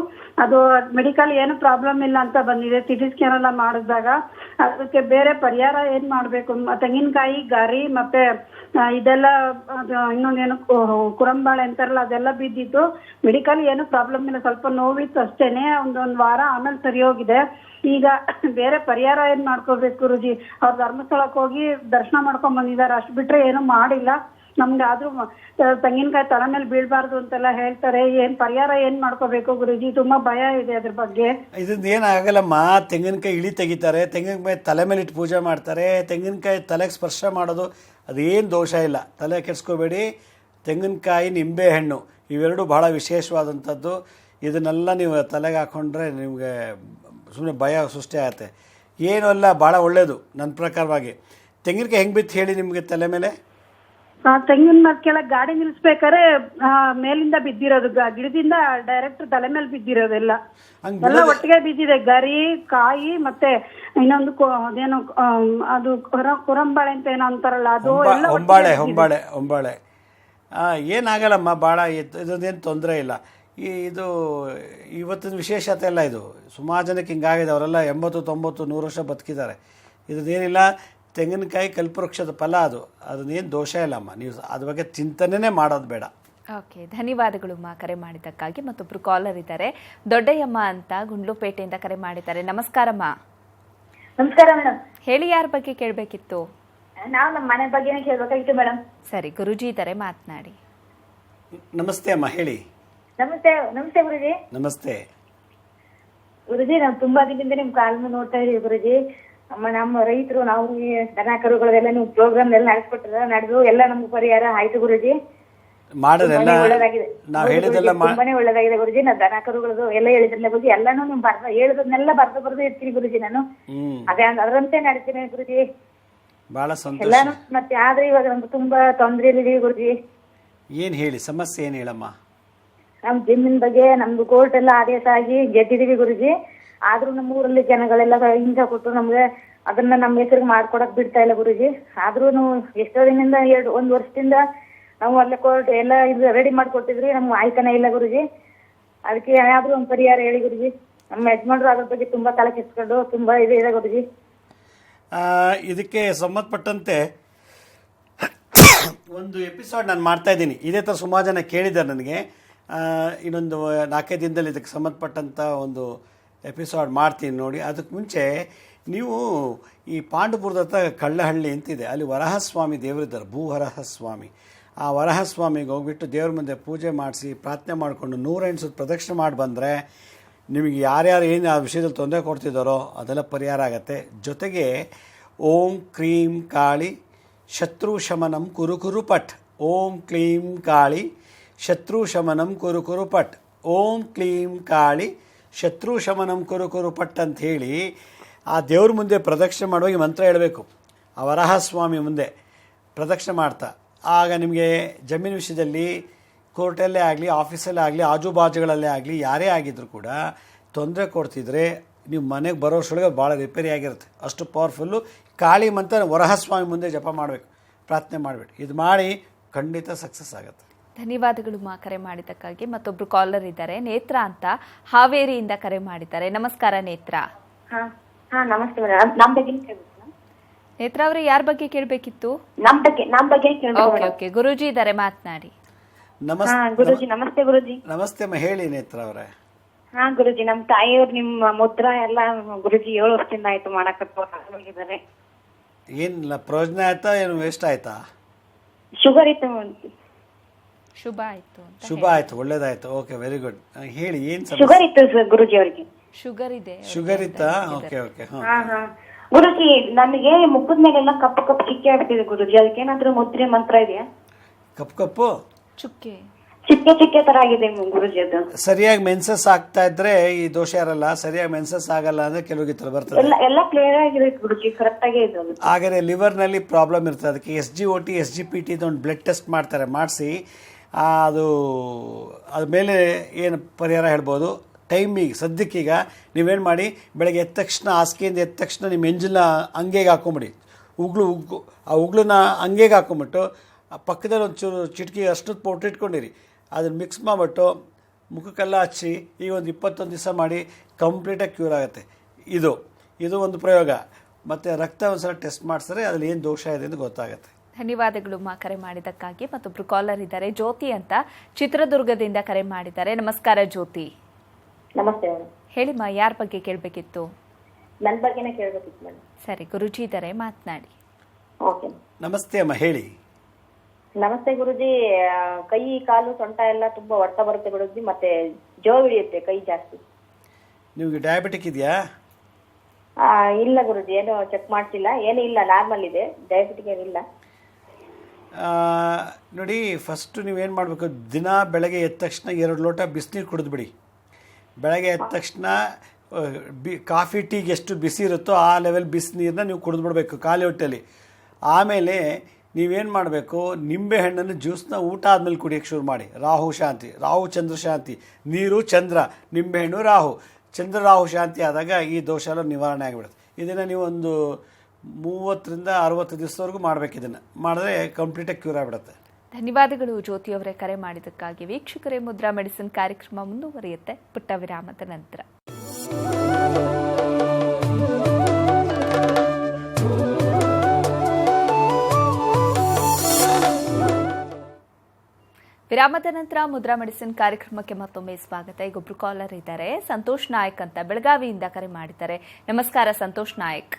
ಅದು ಮೆಡಿಕಲ್ ಏನು ಪ್ರಾಬ್ಲಮ್ ಇಲ್ಲ ಅಂತ ಬಂದಿದೆ. ಸಿಟಿ ಸ್ಕ್ಯಾನ್ ಎಲ್ಲ ಮಾಡಿದಾಗ ಅದಕ್ಕೆ ಬೇರೆ ಪರಿಹಾರ ಏನ್ ಮಾಡ್ಬೇಕು? ತೆಂಗಿನಕಾಯಿ ಗಾರಿ ಮತ್ತೆ ಇದೆಲ್ಲ ಇನ್ನೊಂದೇನು ಕುರಂಬಾಳೆ ಅಂತಾರಲ್ಲ, ಅದೆಲ್ಲ ಬಿದ್ದಿತ್ತು. ಮೆಡಿಕಲ್ ಏನು ಪ್ರಾಬ್ಲಮ್ ಇಲ್ಲ, ಸ್ವಲ್ಪ ನೋವಿತ್ತು ಅಷ್ಟೇನೆ. ಒಂದೊಂದು ವಾರ ಆಮೇಲೆ ಸರಿ ಹೋಗಿದೆ. ಈಗ ಬೇರೆ ಪರಿಹಾರ ಏನ್ ಮಾಡ್ಕೋಬೇಕು ಗುರುಜಿ? ಅವ್ರು ಧರ್ಮಸ್ಥಳಕ್ಕೆ ಹೋಗಿ ದರ್ಶನ ಮಾಡ್ಕೊಂಡ್ ಬಂದಿದ್ದಾರೆ, ಅಷ್ಟು ಬಿಟ್ರೆ ಏನು ಮಾಡಿಲ್ಲ. ನಮ್ಗೆ ಆದ್ರೂ ತೆಂಗಿನಕಾಯಿ ತಲೆ ಮೇಲೆ ಬೀಳ್ಬಾರ್ದು ಅಂತೆಲ್ಲ ಹೇಳ್ತಾರೆ. ಪರಿಹಾರ ಏನ್ ಮಾಡ್ಕೋಬೇಕು ಗುರುಜಿ? ತುಂಬಾ ಭಯ ಇದೆ ಅದ್ರ ಬಗ್ಗೆ. ಇದರಿಂದ ಏನಾಗಲ್ಲಮ್ಮ. ತೆಂಗಿನಕಾಯಿ ಇಳಿ ತೆಗಿತಾರೆ, ತೆಂಗಿನಕಾಯಿ ತಲೆ ಮೇಲೆ ಇಟ್ಟು ಪೂಜೆ ಮಾಡ್ತಾರೆ. ತೆಂಗಿನಕಾಯಿ ತಲೆಗೆ ಸ್ಪರ್ಶ ಮಾಡೋದು ಅದೇನು ದೋಷ ಇಲ್ಲ, ತಲೆ ಕೆಡಿಸ್ಕೋಬೇಡಿ. ತೆಂಗಿನಕಾಯಿ ನಿಂಬೆ ಹಣ್ಣು ಇವೆರಡು ಬಹಳ ವಿಶೇಷವಾದಂಥದ್ದು. ಇದನ್ನೆಲ್ಲ ನೀವು ತಲೆಗೆ ಹಾಕ್ಕೊಂಡ್ರೆ ನಿಮಗೆ ಸುಮ್ಮನೆ ಭಯ ಸೃಷ್ಟಿ ಆಗುತ್ತೆ. ಏನೂ ಅಲ್ಲ, ಭಾಳ ಒಳ್ಳೆಯದು ನನ್ನ ಪ್ರಕಾರವಾಗಿ. ತೆಂಗಿನಕಾಯಿ ಹೆಂಗೆ ಬಿತ್ತು ಹೇಳಿ ನಿಮಗೆ ತಲೆ ಮೇಲೆ? ತೆಂಗಿನ ಮರ ಕೆಳಗೆ ಗಾಡಿ ನಿಲ್ಸ್ಬೇಕಾದ್ರೆ ಮೇಲಿಂದ ಬಿದ್ದಿರೋದು, ಗಿಡದಿಂದ ಡೈರೆಕ್ಟ್ ತಲೆ ಮೇಲೆ ಬಿದ್ದಿರೋದೆಲ್ಲ ಎಲ್ಲ ಒಟ್ಟಿಗೆ ಬಿದ್ದಿದೆ. ಗರಿ, ಕಾಯಿ ಮತ್ತೆ ಇನ್ನೊಂದು ಅದೇನೋ ಅದು ಕುರಂಬಾಳೆ ಅಂತ ಏನೋ ಅಂತಾರಲ್ಲ, ಅದು ಎಲ್ಲ ಹೊಂಬಾಳೆ ಏನಾಗಲ್ಲಮ್ಮ. ಭಾಳ ಇದೊಂದೇನು ತೊಂದರೆ ಇಲ್ಲ. ಇದು ಇವತ್ತಿನ ವಿಶೇಷತೆ ಎಲ್ಲ ಇದು. ಸುಮಾರು ಜನಕ್ಕೆ ಹಿಂಗಾಗಿದೆ, ಅವರೆಲ್ಲ 80, 90, 100 ವರ್ಷ ಬದುಕಿದ್ದಾರೆ. ಇದನ್ನೇನಿಲ್ಲ, ತೆಂಗಿನಕಾಯಿ ಕಲ್ಪವೃಕ್ಷದ ಫಲ, ಅದನ್ನೇನು ದೋಷ ಇಲ್ಲಮ್ಮ. ನೀವು ಅದ್ರ ಬಗ್ಗೆ ಚಿಂತನೆ ಮಾಡೋದು ಬೇಡ. ಓಕೆ, ಧನ್ಯವಾದಗಳು ಅಮ್ಮ ಕರೆ ಮಾಡಿದ್ದಕ್ಕಾಗಿ. ಮತ್ತೊಬ್ರು ಕಾಲರ್ ಇದ್ದಾರೆ, ದೊಡ್ಡಯ್ಯಮ್ಮ ಅಂತ ಗುಂಡ್ಲುಪೇಟೆಯಿಂದ ಕರೆ ಮಾಡಿದ್ದಾರೆ. ನಮಸ್ಕಾರಮ್ಮ. ನಮಸ್ಕಾರ ಮೇಡಮ್. ಹೇಳಿ, ಯಾರ ಬಗ್ಗೆ ಕೇಳಬೇಕಿತ್ತು? ನಾವು ನಮ್ಮ ಮನೆ ಬಗ್ಗೆನೇ ಕೇಳ್ಬೇಕಾಗಿತ್ತು ಮೇಡಮ್. ಸರಿ, ಗುರುಜಿ ಇದ್ದಾರೆ, ಮಾತನಾಡಿ. ನಮಸ್ತೆ ಅಮ್ಮ, ಹೇಳಿ. ನಮಸ್ತೆ ಗುರುಜಿ. ನಮಸ್ತೆ ಗುರುಜಿ, ನಾವು ತುಂಬಾ ದಿನದಿಂದ ನಿಮ್ ಕಾಲ್ನ ನೋಡ್ತಾ ಇದೀವಿ ಗುರುಜಿ. ನಮ್ಮ ರೈತರು ನಾವು ದನ ಕರುಗಳೆಲ್ಲ ನೀವು ಪ್ರೋಗ್ರಾಮ್ ಎಲ್ಲ ನಡೆದು ಎಲ್ಲ ನಮ್ಗೆ ಪರಿಹಾರ ಆಯ್ತು ಗುರುಜಿ. ಮಾಡೋದೆಲ್ಲ ನಾವು ಹೇಳಿದೆಲ್ಲ ತುಂಬಾನೇ ಒಳ್ಳೇದಾಗಿದೆ ಗುರುಜಿ. ನಾವು ದನ ಕರುಗಳದು ಎಲ್ಲ ಹೇಳಿದ್ರಲ್ಲ ಗುರುಜಿ, ಎಲ್ಲಾನು ನಿಮ್ ಹೇಳಿದ್ರನ್ನೆಲ್ಲ ಬರ್ದು ಇರ್ತೀನಿ ಗುರುಜಿ. ನಾನು ಅದರಂತೆ ನಡೀತೀನಿ ಗುರುಜಿ. ಬಹಳ ಸಂತೋಷ. ಎಲ್ಲಾನು ಮತ್ತೆ ಆದ್ರೆ ಇವಾಗ ನಮ್ಗೆ ತುಂಬಾ ತೊಂದ್ರೆಯಲ್ಲಿದೀವಿ ಗುರುಜಿ. ಏನ್ ಹೇಳಿ, ಸಮಸ್ಯೆ ಏನ್ ಹೇಳಮ್ಮ? ನಮ್ ಜಮೀನ್ ಬಗ್ಗೆ ನಮ್ದು ಕೋರ್ಟ್ ಎಲ್ಲ ಆದೇಶ ಆಗಿ ಗೆದ್ದಿದೀವಿ ಗುರುಜಿ. ಆದ್ರೂ ನಮ್ಮ ಊರಲ್ಲಿ ಜನಗಳೆಲ್ಲ ಹಿಂಸೆ ಕೊಟ್ಟು ನಮ್ಗೆ ಅದನ್ನ ನಮ್ಮ ಹೆಸರಿಗೆ ಮಾಡ್ಕೊಡಕ್ ಬಿಡ್ತಾ ಇಲ್ಲ ಗುರುಜಿ. ಆದ್ರೂ ಎಷ್ಟೋ ದಿನದಿಂದ 1 ವರ್ಷದಿಂದ ನಾವು ಅಲ್ಲೇ ಕೋರ್ಟ್ ಎಲ್ಲ ಇದು ರೆಡಿ ಮಾಡ್ಕೊಟ್ಟಿದ್ರಿ, ನಮ್ಗೆ ಆಯ್ತಾನೆ ಇಲ್ಲ ಗುರುಜಿ. ಅದಕ್ಕೆ ಯಾವ್ದಾದ್ರು ಒಂದು ಪರಿಹಾರ ಹೇಳಿ ಗುರುಜಿ. ನಮ್ಮ ಯಜಮಾನ್ರು ಅದ್ರ ಬಗ್ಗೆ ತುಂಬಾ ತಲೆ ಕೆಸ್ಕೊಂಡು ತುಂಬಾ ಇದೆ ಗುರುಜಿ. ಇದಕ್ಕೆ ಸಂಬಂಧಪಟ್ಟಂತೆ ಒಂದು ಎಪಿಸೋಡ್ ನಾನು ಮಾಡ್ತಾ ಇದ್ದೀನಿ. ಇದೇ ಥರ ಸುಮಾರು ಜನ ಕೇಳಿದ್ದಾರೆ ನನಗೆ. ಇನ್ನೊಂದು 4-5 ದಿನದಲ್ಲಿ ಇದಕ್ಕೆ ಸಂಬಂಧಪಟ್ಟಂಥ ಒಂದು ಎಪಿಸೋಡ್ ಮಾಡ್ತೀನಿ ನೋಡಿ. ಅದಕ್ಕೆ ಮುಂಚೆ ನೀವು ಈ ಪಾಂಡುಪುರದ ಹತ್ರ ಕಳ್ಳಹಳ್ಳಿ ಅಂತಿದೆ, ಅಲ್ಲಿ ವರಹಸ್ವಾಮಿ ದೇವರಿದ್ದಾರೆ, ಭೂವರಹಸ್ವಾಮಿ. ಆ ವರಹಸ್ವಾಮಿಗೆ ಹೋಗ್ಬಿಟ್ಟು ದೇವ್ರ ಮುಂದೆ ಪೂಜೆ ಮಾಡಿಸಿ ಪ್ರಾರ್ಥನೆ ಮಾಡಿಕೊಂಡು 108 ಸುತ್ತು ಪ್ರದಕ್ಷಿಣೆ ಮಾಡಿ ಬಂದರೆ ನಿಮಗೆ ಯಾರ್ಯಾರು ಏನು ಆ ವಿಷಯದಲ್ಲಿ ತೊಂದರೆ ಕೊಡ್ತಿದ್ದಾರೋ ಅದೆಲ್ಲ ಪರಿಹಾರ ಆಗುತ್ತೆ. ಜೊತೆಗೆ ಓಂ ಕ್ರೀಂ ಕಾಳಿ ಶತ್ರು ಶಮನಂ ಕುರು ಪಟ್, ಓಂ ಕ್ಲೀಂ ಕಾಳಿ ಶತ್ರು ಶಮನಂ ಕುರು ಪಟ್, ಓಂ ಕ್ಲೀಂ ಕಾಳಿ ಶತ್ರು ಶಮನಂ ಕುರು ಪಟ್ ಅಂತ ಹೇಳಿ ಆ ದೇವ್ರ ಮುಂದೆ ಪ್ರದಕ್ಷಿಣೆ ಮಾಡುವಾಗ ಮಂತ್ರ ಹೇಳಬೇಕು. ಆ ವರಹಸ್ವಾಮಿ ಮುಂದೆ ಪ್ರದಕ್ಷಿಣೆ ಮಾಡ್ತಾ ಆಗ ನಿಮಗೆ ಜಮೀನು ವಿಷಯದಲ್ಲಿ ಕೋರ್ಟಲ್ಲೇ ಆಗಲಿ, ಆಫೀಸಲ್ಲೇ ಆಗಲಿ, ಆಜುಬಾಜುಗಳಲ್ಲೇ ಆಗಲಿ ಯಾರೇ ಆಗಿದ್ರು ಕೂಡ ತೊಂದರೆ ಕೊಡ್ತಿದ್ರೆ ನೀವು ಮನೆಗೆ ಬರೋಷ್ಟೊಳಗೆ ಭಾಳ ರಿಪೇರಿ ಆಗಿರುತ್ತೆ. ಅಷ್ಟು ಪವರ್ಫುಲ್ಲು. ಕಾಳಿ ಮಂತ್ರ ವರಹಸ್ವಾಮಿ ಮುಂದೆ ಜಪ ಮಾಡಬೇಕು, ಪ್ರಾರ್ಥನೆ ಮಾಡಬೇಕು. ಇದು ಮಾಡಿ ಖಂಡಿತ ಸಕ್ಸಸ್ ಆಗುತ್ತೆ. ಧನ್ಯವಾದಗಳು ಮಾ ಕರೆ ಮಾಡಿದ್ದಕ್ಕಾಗಿ. ಮತ್ತೊಬ್ರು ಕಾಲರ್ ಇದ್ದಾರೆ, ನೇತ್ರ ಅಂತ ಹಾವೇರಿಯಿಂದ ಕರೆ ಮಾಡಿದ್ದಾರೆ. ನಮಸ್ಕಾರ ನೇತ್ರ. ನಮಸ್ತೆ ಮೇಡಮ್. ನಮ್ಮ ಬಗ್ಗೆ ನೇತ್ರ ಅವರು ಯಾರ ಬಗ್ಗೆ ಕೇಳಬೇಕಿತ್ತು? ನಮ್ಮ ಬಗ್ಗೆ ಓಕೆ, ಗುರುಜಿ ಇದ್ದಾರೆ, ಮಾತನಾಡಿ. ಗುರುಜಿ ನಮಸ್ತೆ. ಗುರುಜಿ ನಮಸ್ತೆ ಅಮ್ಮ, ಹೇಳಿ ನೇತ್ರ ಅವರೇ. ಗುರುಜಿ, ನಮ್ ತಾಯಿಯವ್ರು ನಿಮ್ಮ ಮುದ್ರಾ ಎಲ್ಲ ಗುರುಜಿ 7 ವರ್ಷದಿಂದ ಆಯ್ತು ಮಾಡಕತ್ತಿದ್ದಾರೆ. ಏನಿಲ್ಲ, ಪ್ರಯೋಜನ ಆಯ್ತಾ ಏನು ವೇಸ್ಟ್ ಆಯ್ತಾ? ಶುಗರ್ ಇತ್ತು. ಶುಭ ಆಯ್ತು. ಶುಭ ಆಯ್ತು, ಒಳ್ಳೇದಾಯ್ತು. Okay, very good. ಹೇಳಿ, ಏನ್ ಶುಗರ್ ಇತ್ತು ಗುರುಜಿ ಅವ್ರಿಗೆ. ಶುಗರ್ ಇದೆ. ಶುಗರ್ ಇತ್ತಾ? Okay okay. ಗುರುಜಿ, ನನಗೆ ಮುಖದ ಮೇಲೆಲ್ಲ ಕಪ್ಪು ಕಪ್ಪು ಚಿಕ್ಕೆ ಆಗ್ತಿದೆ ಗುರುಜಿ. ಅದಕ್ಕೇನಾದ್ರೂ ಮುದ್ರೆ ಮಂತ್ರ ಇದೆಯಾ? ಕಪ್ಪು ಚುಕ್ಕೆ ಚಿಕ್ಕೆ ತರ ಆಗಿದೆ ಗುರುಜಿ. ಅದು ಸರಿಯಾಗಿ ಮೆನ್ಸಸ್ ಆಗ್ತಾ ಇದ್ರೆ ಈ ದೋಷ ಇರಲ್ಲ. ಸರಿಯಾಗಿ ಮೆನ್ಸಸ್ ಆಗಲ್ಲ ಅಂದ್ರೆ ಕೆಲವು ತರ ಬರ್ತದೆ. ಎಲ್ಲ ಕ್ಲಿಯರ್ ಆಗಿದೆ ಗುರುಜಿ, ಕರೆಕ್ಟ್ ಆಗೇ ಇದೆ. ಹಾಗಾದ್ರೆ ಲಿವರ್ ನಲ್ಲಿ ಪ್ರಾಬ್ಲಮ್ ಇರ್ತದೆ. ಅದಕ್ಕೆ SGOT SGPT ಒಂದು ಬ್ಲಡ್ ಟೆಸ್ಟ್ ಮಾಡ್ತಾರೆ. ಮಾಡಿಸಿ ಅದು ಅದ ಮೇಲೆ ಏನು ಪರಿಹಾರ ಹೇಳ್ಬೋದು. ಟೈಮಿಗೆ ಸದ್ಯಕ್ಕೀಗ ನೀವೇನು ಮಾಡಿ, ಬೆಳಗ್ಗೆ ಎದ್ದ ತಕ್ಷಣ ಹಾಸಿಗೆಯಿಂದ ಎದ್ದ ತಕ್ಷಣ ನಿಮ್ಮ ಎಂಜಿನ ಅಂಗೇಗೆ ಹಾಕೊಂಬಿಡಿ. ಆ ಉಗುಳನ್ನ ಅಂಗೇಗೆ ಹಾಕೊಂಬಿಟ್ಟು ಆ ಪಕ್ಕದಲ್ಲಿ ಒಂಚೂರು ಚಿಟಕಿ ಅಷ್ಟು ಪೌಡ್ರ್ ಇಟ್ಕೊಂಡಿರಿ. ಅದನ್ನು ಮಿಕ್ಸ್ ಮಾಡಿಬಿಟ್ಟು ಮುಖಕ್ಕೆಲ್ಲ ಹಚ್ಚಿ ಈಗ ಒಂದು 21 ದಿವಸ ಮಾಡಿ ಕಂಪ್ಲೀಟಾಗಿ ಕ್ಯೂರ್ ಆಗುತ್ತೆ. ಇದು ಒಂದು ಪ್ರಯೋಗ. ಮತ್ತು ರಕ್ತ ಒಂದ್ಸಲ ಟೆಸ್ಟ್ ಮಾಡಿಸಿದ್ರೆ ಅದ್ರಲ್ಲಿ ಏನು ದೋಷ ಇದೆ ಅಂತ ಗೊತ್ತಾಗುತ್ತೆ. ಧನ್ಯವಾದಗಳು ಮಾ ಕರೆ ಮಾಡಿದ್ದಕ್ಕಾಗಿ. ಮತ್ತೊಬ್ರು ಕಾಲರ್ ಇದ್ದಾರೆ, ಜ್ಯೋತಿ ಅಂತ ಚಿತ್ರದುರ್ಗದಿಂದ ಕರೆ ಮಾಡಿದ್ದಾರೆ. ನಮಸ್ಕಾರ ಜ್ಯೋತಿ. ನಮಸ್ತೆ. ಹೇಳಿ ಮಾ, ಯಾರ ಬಗ್ಗೆ ಕೇಳಬೇಕಿತ್ತು? ನನ್ನ ಬಗ್ಗೆನೇ ಕೇಳಬೇಕಿತ್ತು ಮೇಡಮ್. ಸರಿ, ಗುರುಜಿ ಇದ್ದಾರೆ, ಮಾತನಾಡಿ. ಓಕೆ. ನಮಸ್ತೆ ಅಮ್ಮ, ಹೇಳಿ. ನಮಸ್ತೆ ಗುರುಜಿ. ಕೈ ಕಾಲು ಸೊಂಟ ಎಲ್ಲ ತುಂಬಾ ಹೊಡ್ತ ಬರುತ್ತೆ ಗುರುಜಿ, ಮತ್ತೆ ಜೋ ಹಿಡಿಯುತ್ತೆ ಕೈ ಜಾಸ್ತಿ. ನಿಮಗೆ ಡಯಾಬಿಟಿಕ್ ಇದೆಯಾ? ಇಲ್ಲ ಗುರುಜಿ, ಏನು ಚೆಕ್ ಮಾಡ್ತಿಲ್ಲ, ಏನು ಇಲ್ಲ, ನಾರ್ಮಲ್ ಇದೆ, ಡಯಾಬಿಟಿಕ್ ಏನಿಲ್ಲ. ನೋಡಿ, ಫಸ್ಟು ನೀವೇನು ಮಾಡಬೇಕು, ದಿನ ಬೆಳಗ್ಗೆ ಎದ್ದ ತಕ್ಷಣ 2 ಲೋಟ ಬಿಸಿನೀರು ಕುಡಿದ್ಬಿಡಿ. ಬೆಳಗ್ಗೆ ಎದ್ದ ತಕ್ಷಣ ಕಾಫಿ ಟೀಗೆ ಎಷ್ಟು ಬಿಸಿ ಇರುತ್ತೋ ಆ ಲೆವೆಲ್ ಬಿಸಿನೀರನ್ನ ನೀವು ಕುಡಿದ್ಬಿಡ್ಬೇಕು ಖಾಲಿ ಹೊಟ್ಟೆಯಲ್ಲಿ. ಆಮೇಲೆ ನೀವೇನು ಮಾಡಬೇಕು, ನಿಂಬೆಹಣ್ಣನ್ನು ಜ್ಯೂಸನ್ನ ಊಟ ಆದಮೇಲೆ ಕುಡಿಯೋಕ್ಕೆ ಶುರು ಮಾಡಿ. ರಾಹು ಶಾಂತಿ, ರಾಹು ಚಂದ್ರ ಶಾಂತಿ, ನೀರು ಚಂದ್ರ, ನಿಂಬೆಹಣ್ಣು ರಾಹು, ಚಂದ್ರ ರಾಹು ಶಾಂತಿ ಆದಾಗ ಈ ದೋಷ ಎಲ್ಲ ನಿವಾರಣೆ ಆಗಿಬಿಡುತ್ತೆ. ಇದನ್ನು ನೀವು ಒಂದು 30 ರಿಂದ 60 ದಿವಸದವರೆಗೂ ಮಾಡಬೇಕು. ಇದನ್ನು ಮಾಡಿದ್ರೆ ಕಂಪ್ಲೀಟಾಗಿ ಕ್ಯೂರ್ ಆಗಿಬಿಡುತ್ತೆ. ಧನ್ಯವಾದಗಳು ಜ್ಯೋತಿಯವರೇ ಕರೆ ಮಾಡಿದ್ದಕ್ಕಾಗಿ. ವೀಕ್ಷಕರೇ, ಮುದ್ರಾ ಮೆಡಿಸಿನ್ ಕಾರ್ಯಕ್ರಮ ಮುಂದುವರಿಯುತ್ತೆ ಪುಟ್ಟ ವಿರಾಮದ ನಂತರ. ವಿರಾಮದ ನಂತರ ಮುದ್ರಾ ಮೆಡಿಸಿನ್ ಕಾರ್ಯಕ್ರಮಕ್ಕೆ ಮತ್ತೊಮ್ಮೆ ಸ್ವಾಗತ. ಈಗ ಒಬ್ರು ಕಾಲರ್ ಇದ್ದಾರೆ, ಸಂತೋಷ್ ನಾಯಕ್ ಅಂತ, ಬೆಳಗಾವಿಯಿಂದ ಕರೆ ಮಾಡಿದ್ದಾರೆ. ನಮಸ್ಕಾರ ಸಂತೋಷ್ ನಾಯಕ್.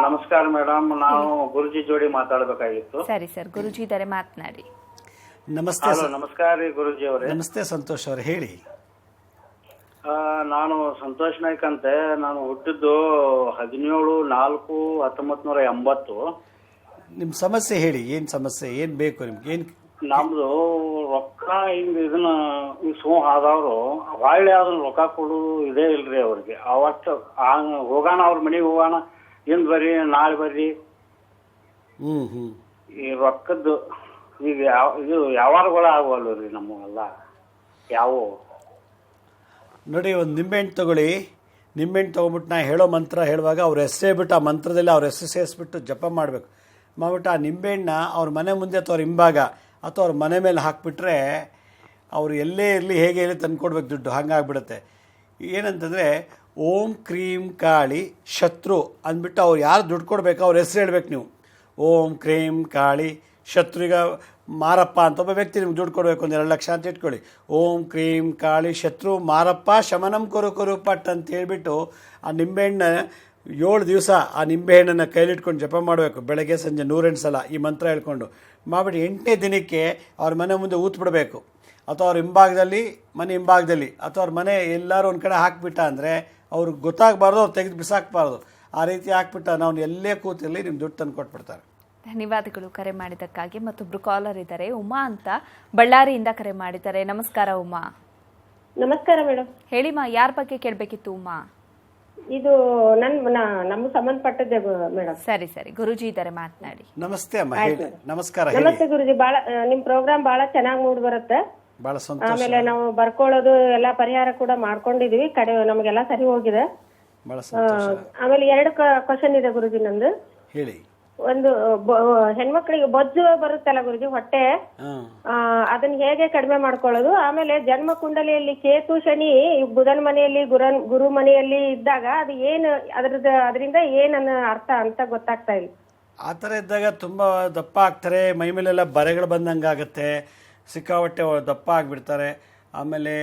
ನಮಸ್ಕಾರ ಮೇಡಮ್, ನಾವು ಗುರುಜಿ ಜೋಡಿ ಮಾತಾಡಬೇಕಾಗಿತ್ತು. ಸರಿ ಸರ್, ಗುರುಜಿ ಇದ್ದಾರೆ, ಮಾತನಾಡಿ. ನಮಸ್ತೆ. ನಮಸ್ಕಾರ ರೀ ಗುರುಜಿ ಅವರೇ. ನಮಸ್ತೆ ಸಂತೋಷ್ ಅವ್ರು, ಹೇಳಿ. ನಾನು ಸಂತೋಷ್ ನಾಯ್ಕ್ ಅಂತೆ. ನಾನು ಹುಟ್ಟಿದ್ದು 17/4/1980. ನಿಮ್ಮ ಸಮಸ್ಯೆ ಹೇಳಿ, ಏನು ಸಮಸ್ಯೆ, ಏನು ಬೇಕು ನಿಮ್ಗೆ, ಏನು? ನಮ್ದು ರೊಕ್ಕ ಹಿಂಗ ಇದನ್ನ ಆದವ್ರು ಹೊಳ್ಳಿ ಅದನ್ನ ರೊಕ್ಕ ಕೊಡೋದು ಇದೇ ಇಲ್ರಿ ಅವ್ರಿಗೆ. ಅವತ್ತು ಹೋಗೋಣ, ಅವ್ರ ಮನೆಗೆ ಹೋಗೋಣ, ಇಂದ್ ಬರ್ರಿ ನಾಳೆ ಬರ್ರಿ, ಈ ರೊಕ್ಕದ್ದು ಈಗ ಇದು ವ್ಯವಹಾರಗಳು ಆಗುವಲ್ರಿ ನಮಗೆಲ್ಲ. ಯಾವ ನೋಡಿ, ಒಂದು ನಿಂಬೆಹಣ್ಣು ತಗೊಳ್ಳಿ. ನಿಂಬೆಹಣ್ಣು ತೊಗೊಂಬಿಟ್ಟು ನಾ ಹೇಳೋ ಮಂತ್ರ ಹೇಳುವಾಗ ಅವ್ರ ಹೆಸರೇ ಬಿಟ್ಟು ಆ ಮಂತ್ರದಲ್ಲಿ ಅವ್ರ ಹೆಸರು ಸೇರಿಸ್ಬಿಟ್ಟು ಜಪ ಮಾಡಬೇಕು. ಮಾಡ್ಬಿಟ್ಟು ಆ ನಿಂಬೆಹಣ್ಣನ್ನ ಅವ್ರ ಮನೆ ಮುಂದೆ ಅಥವಾ ಅವ್ರ ಹಿಂಭಾಗ ಅಥವಾ ಅವ್ರ ಮನೆ ಮೇಲೆ ಹಾಕಿಬಿಟ್ರೆ ಅವರು ಎಲ್ಲೇ ಇರಲಿ ಹೇಗೆ ಇರಲಿ ತಂದುಕೊಡ್ಬೇಕು ದುಡ್ಡು, ಹಂಗಾಗ್ಬಿಡುತ್ತೆ. ಏನಂತಂದರೆ ಓಂ ಕ್ರೀಂ ಕಾಳಿ ಶತ್ರು ಅಂದ್ಬಿಟ್ಟು ಅವ್ರು ಯಾರು ದುಡ್ಡು ಕೊಡಬೇಕು ಅವ್ರ ಹೆಸರು ಹೇಳ್ಬೇಕು ನೀವು. ಓಂ ಕ್ರೀಂ ಕಾಳಿ ಶತ್ರು. ಈಗ ಮಾರಪ್ಪ ಅಂತ ಒಬ್ಬ ವ್ಯಕ್ತಿ ನಿಮ್ಗೆ ದುಡ್ಡು ಕೊಡಬೇಕು, 1-2 ಲಕ್ಷ ಅಂತ ಇಟ್ಕೊಳ್ಳಿ. ಓಂ ಕ್ರೀಂ ಕಾಳಿ ಶತ್ರು ಮಾರಪ್ಪ ಶಮನಂ ಕೊರು ಪಟ್ ಅಂತ ಹೇಳ್ಬಿಟ್ಟು ಆ ನಿಂಬೆಹಣ್ಣ 7 ದಿವಸ ಆ ನಿಂಬೆಹಣ್ಣನ್ನು ಕೈಲಿಟ್ಕೊಂಡು ಜಪ ಮಾಡಬೇಕು, ಬೆಳಗ್ಗೆ ಸಂಜೆ 108 ಸಲ ಈ ಮಂತ್ರ ಹೇಳ್ಕೊಂಡು ಮಾಡಿಬಿಟ್ಟು 8ನೇ ದಿನಕ್ಕೆ ಅವ್ರ ಮನೆ ಮುಂದೆ ಊತ್ಬಿಡಬೇಕು. ಅಥವಾ ಅವ್ರ ಮನೆ ಹಿಂಭಾಗದಲ್ಲಿ ಅಥವಾ ಅವ್ರ ಮನೆ ಎಲ್ಲರೂ ಒಂದು ಕಡೆ ಹಾಕಿಬಿಟ್ಟ ಅಂದರೆ ಅವ್ರಿಗೆ ಗೊತ್ತಾಗಬಾರ್ದು, ಅವ್ರು ತೆಗೆದು ಬಿಸಾಕಬಾರ್ದು. ಆ ರೀತಿ ಹಾಕ್ಬಿಟ್ಟ ನಾವು ಎಲ್ಲೇ ಕೂತಿರಲಿ ನಿಮ್ಮ ದುಡ್ಡು ತಂದು ಕೊಟ್ಬಿಡ್ತಾರೆ. ಧನ್ಯವಾದಗಳು ಕರೆ ಮಾಡಿದ್ದಕ್ಕಾಗಿ. ಮತ್ತೊಬ್ರು ಕಾಲರ್ ಇದ್ದಾರೆ, ಉಮಾ ಅಂತ, ಬಳ್ಳಾರಿಯಿಂದ ಕರೆ ಮಾಡಿದ್ದಾರೆ. ನಮಸ್ಕಾರ ಉಮಾ. ನಮಸ್ಕಾರ ಮೇಡಮ್. ಹೇಳಿಮಾ, ಯಾರ ಬಗ್ಗೆ ಕೇಳಬೇಕಿತ್ತು ಉಮಾ? ಇದು ನಮ್ಗೆ ಸಂಬಂಧಪಟ್ಟದ್ದೆ ಮೇಡಮ್. ಸರಿ ಸರಿ, ಗುರುಜಿ ಇದ್ದಾರೆ, ಮಾತನಾಡಿ. ನಮಸ್ತೆ ಅಮ್ಮ, ಹೇಳಿ. ನಮಸ್ಕಾರ. ನಮಸ್ತೆ ಗುರುಜಿ. ನಿಮ್ ಪ್ರೋಗ್ರಾಮ್ ಬಹಳ ಚೆನ್ನಾಗಿ ಮೂಡ್ ಬರುತ್ತೆ. ಬಹಳ ಸಂತೋಷ. ಆಮೇಲೆ ನಾವು ಬರ್ಕೊಳ್ಳೋದು ಎಲ್ಲಾ ಪರಿಹಾರ ಕೂಡ ಮಾಡ್ಕೊಂಡಿದೀವಿ, ಕಡೆ ನಮಗೆಲ್ಲ ಸರಿ ಹೋಗಿದೆ. ಬಹಳ ಸಂತೋಷ. ಆಮೇಲೆ 2 ಕ್ವಶನ್ ಇದೆ ಗುರುಜಿ ನಂದು. ಹೇಳಿ. ಒಂದು ಹೆಣ್ಮಕ್ಳಿಗೆ ಬೊಜ್ಜು ಬರುತ್ತಲ್ಲ ಗುರುಜಿ, ಹೊಟ್ಟೆ, ಅದನ್ನ ಹೇಗೆ ಕಡಿಮೆ ಮಾಡ್ಕೊಳ್ಳೋದು? ಆಮೇಲೆ ಜನ್ಮ ಕುಂಡಲಿಯಲ್ಲಿ ಕೇತು ಶನಿ ಬುಧನ ಮನೆಯಲ್ಲಿ ಗುರು ಮನೆಯಲ್ಲಿ ಇದ್ದಾಗ ಅದು ಏನು ಅದರಿಂದ ಏನನ್ನ ಅರ್ಥ ಅಂತ ಗೊತ್ತಾಗ್ತಾ ಇಲ್ಲ. ಆ ಥರ ಇದ್ದಾಗ ತುಂಬ ದಪ್ಪ ಆಗ್ತಾರೆ, ಮೈ ಮೇಲೆಲ್ಲ ಬರೆಗಳು ಬಂದಂಗೆ ಆಗುತ್ತೆ, ಸಿಕ್ಕಾಪಟ್ಟೆ ದಪ್ಪ ಆಗಿಬಿಡ್ತಾರೆ. ಆಮೇಲೆ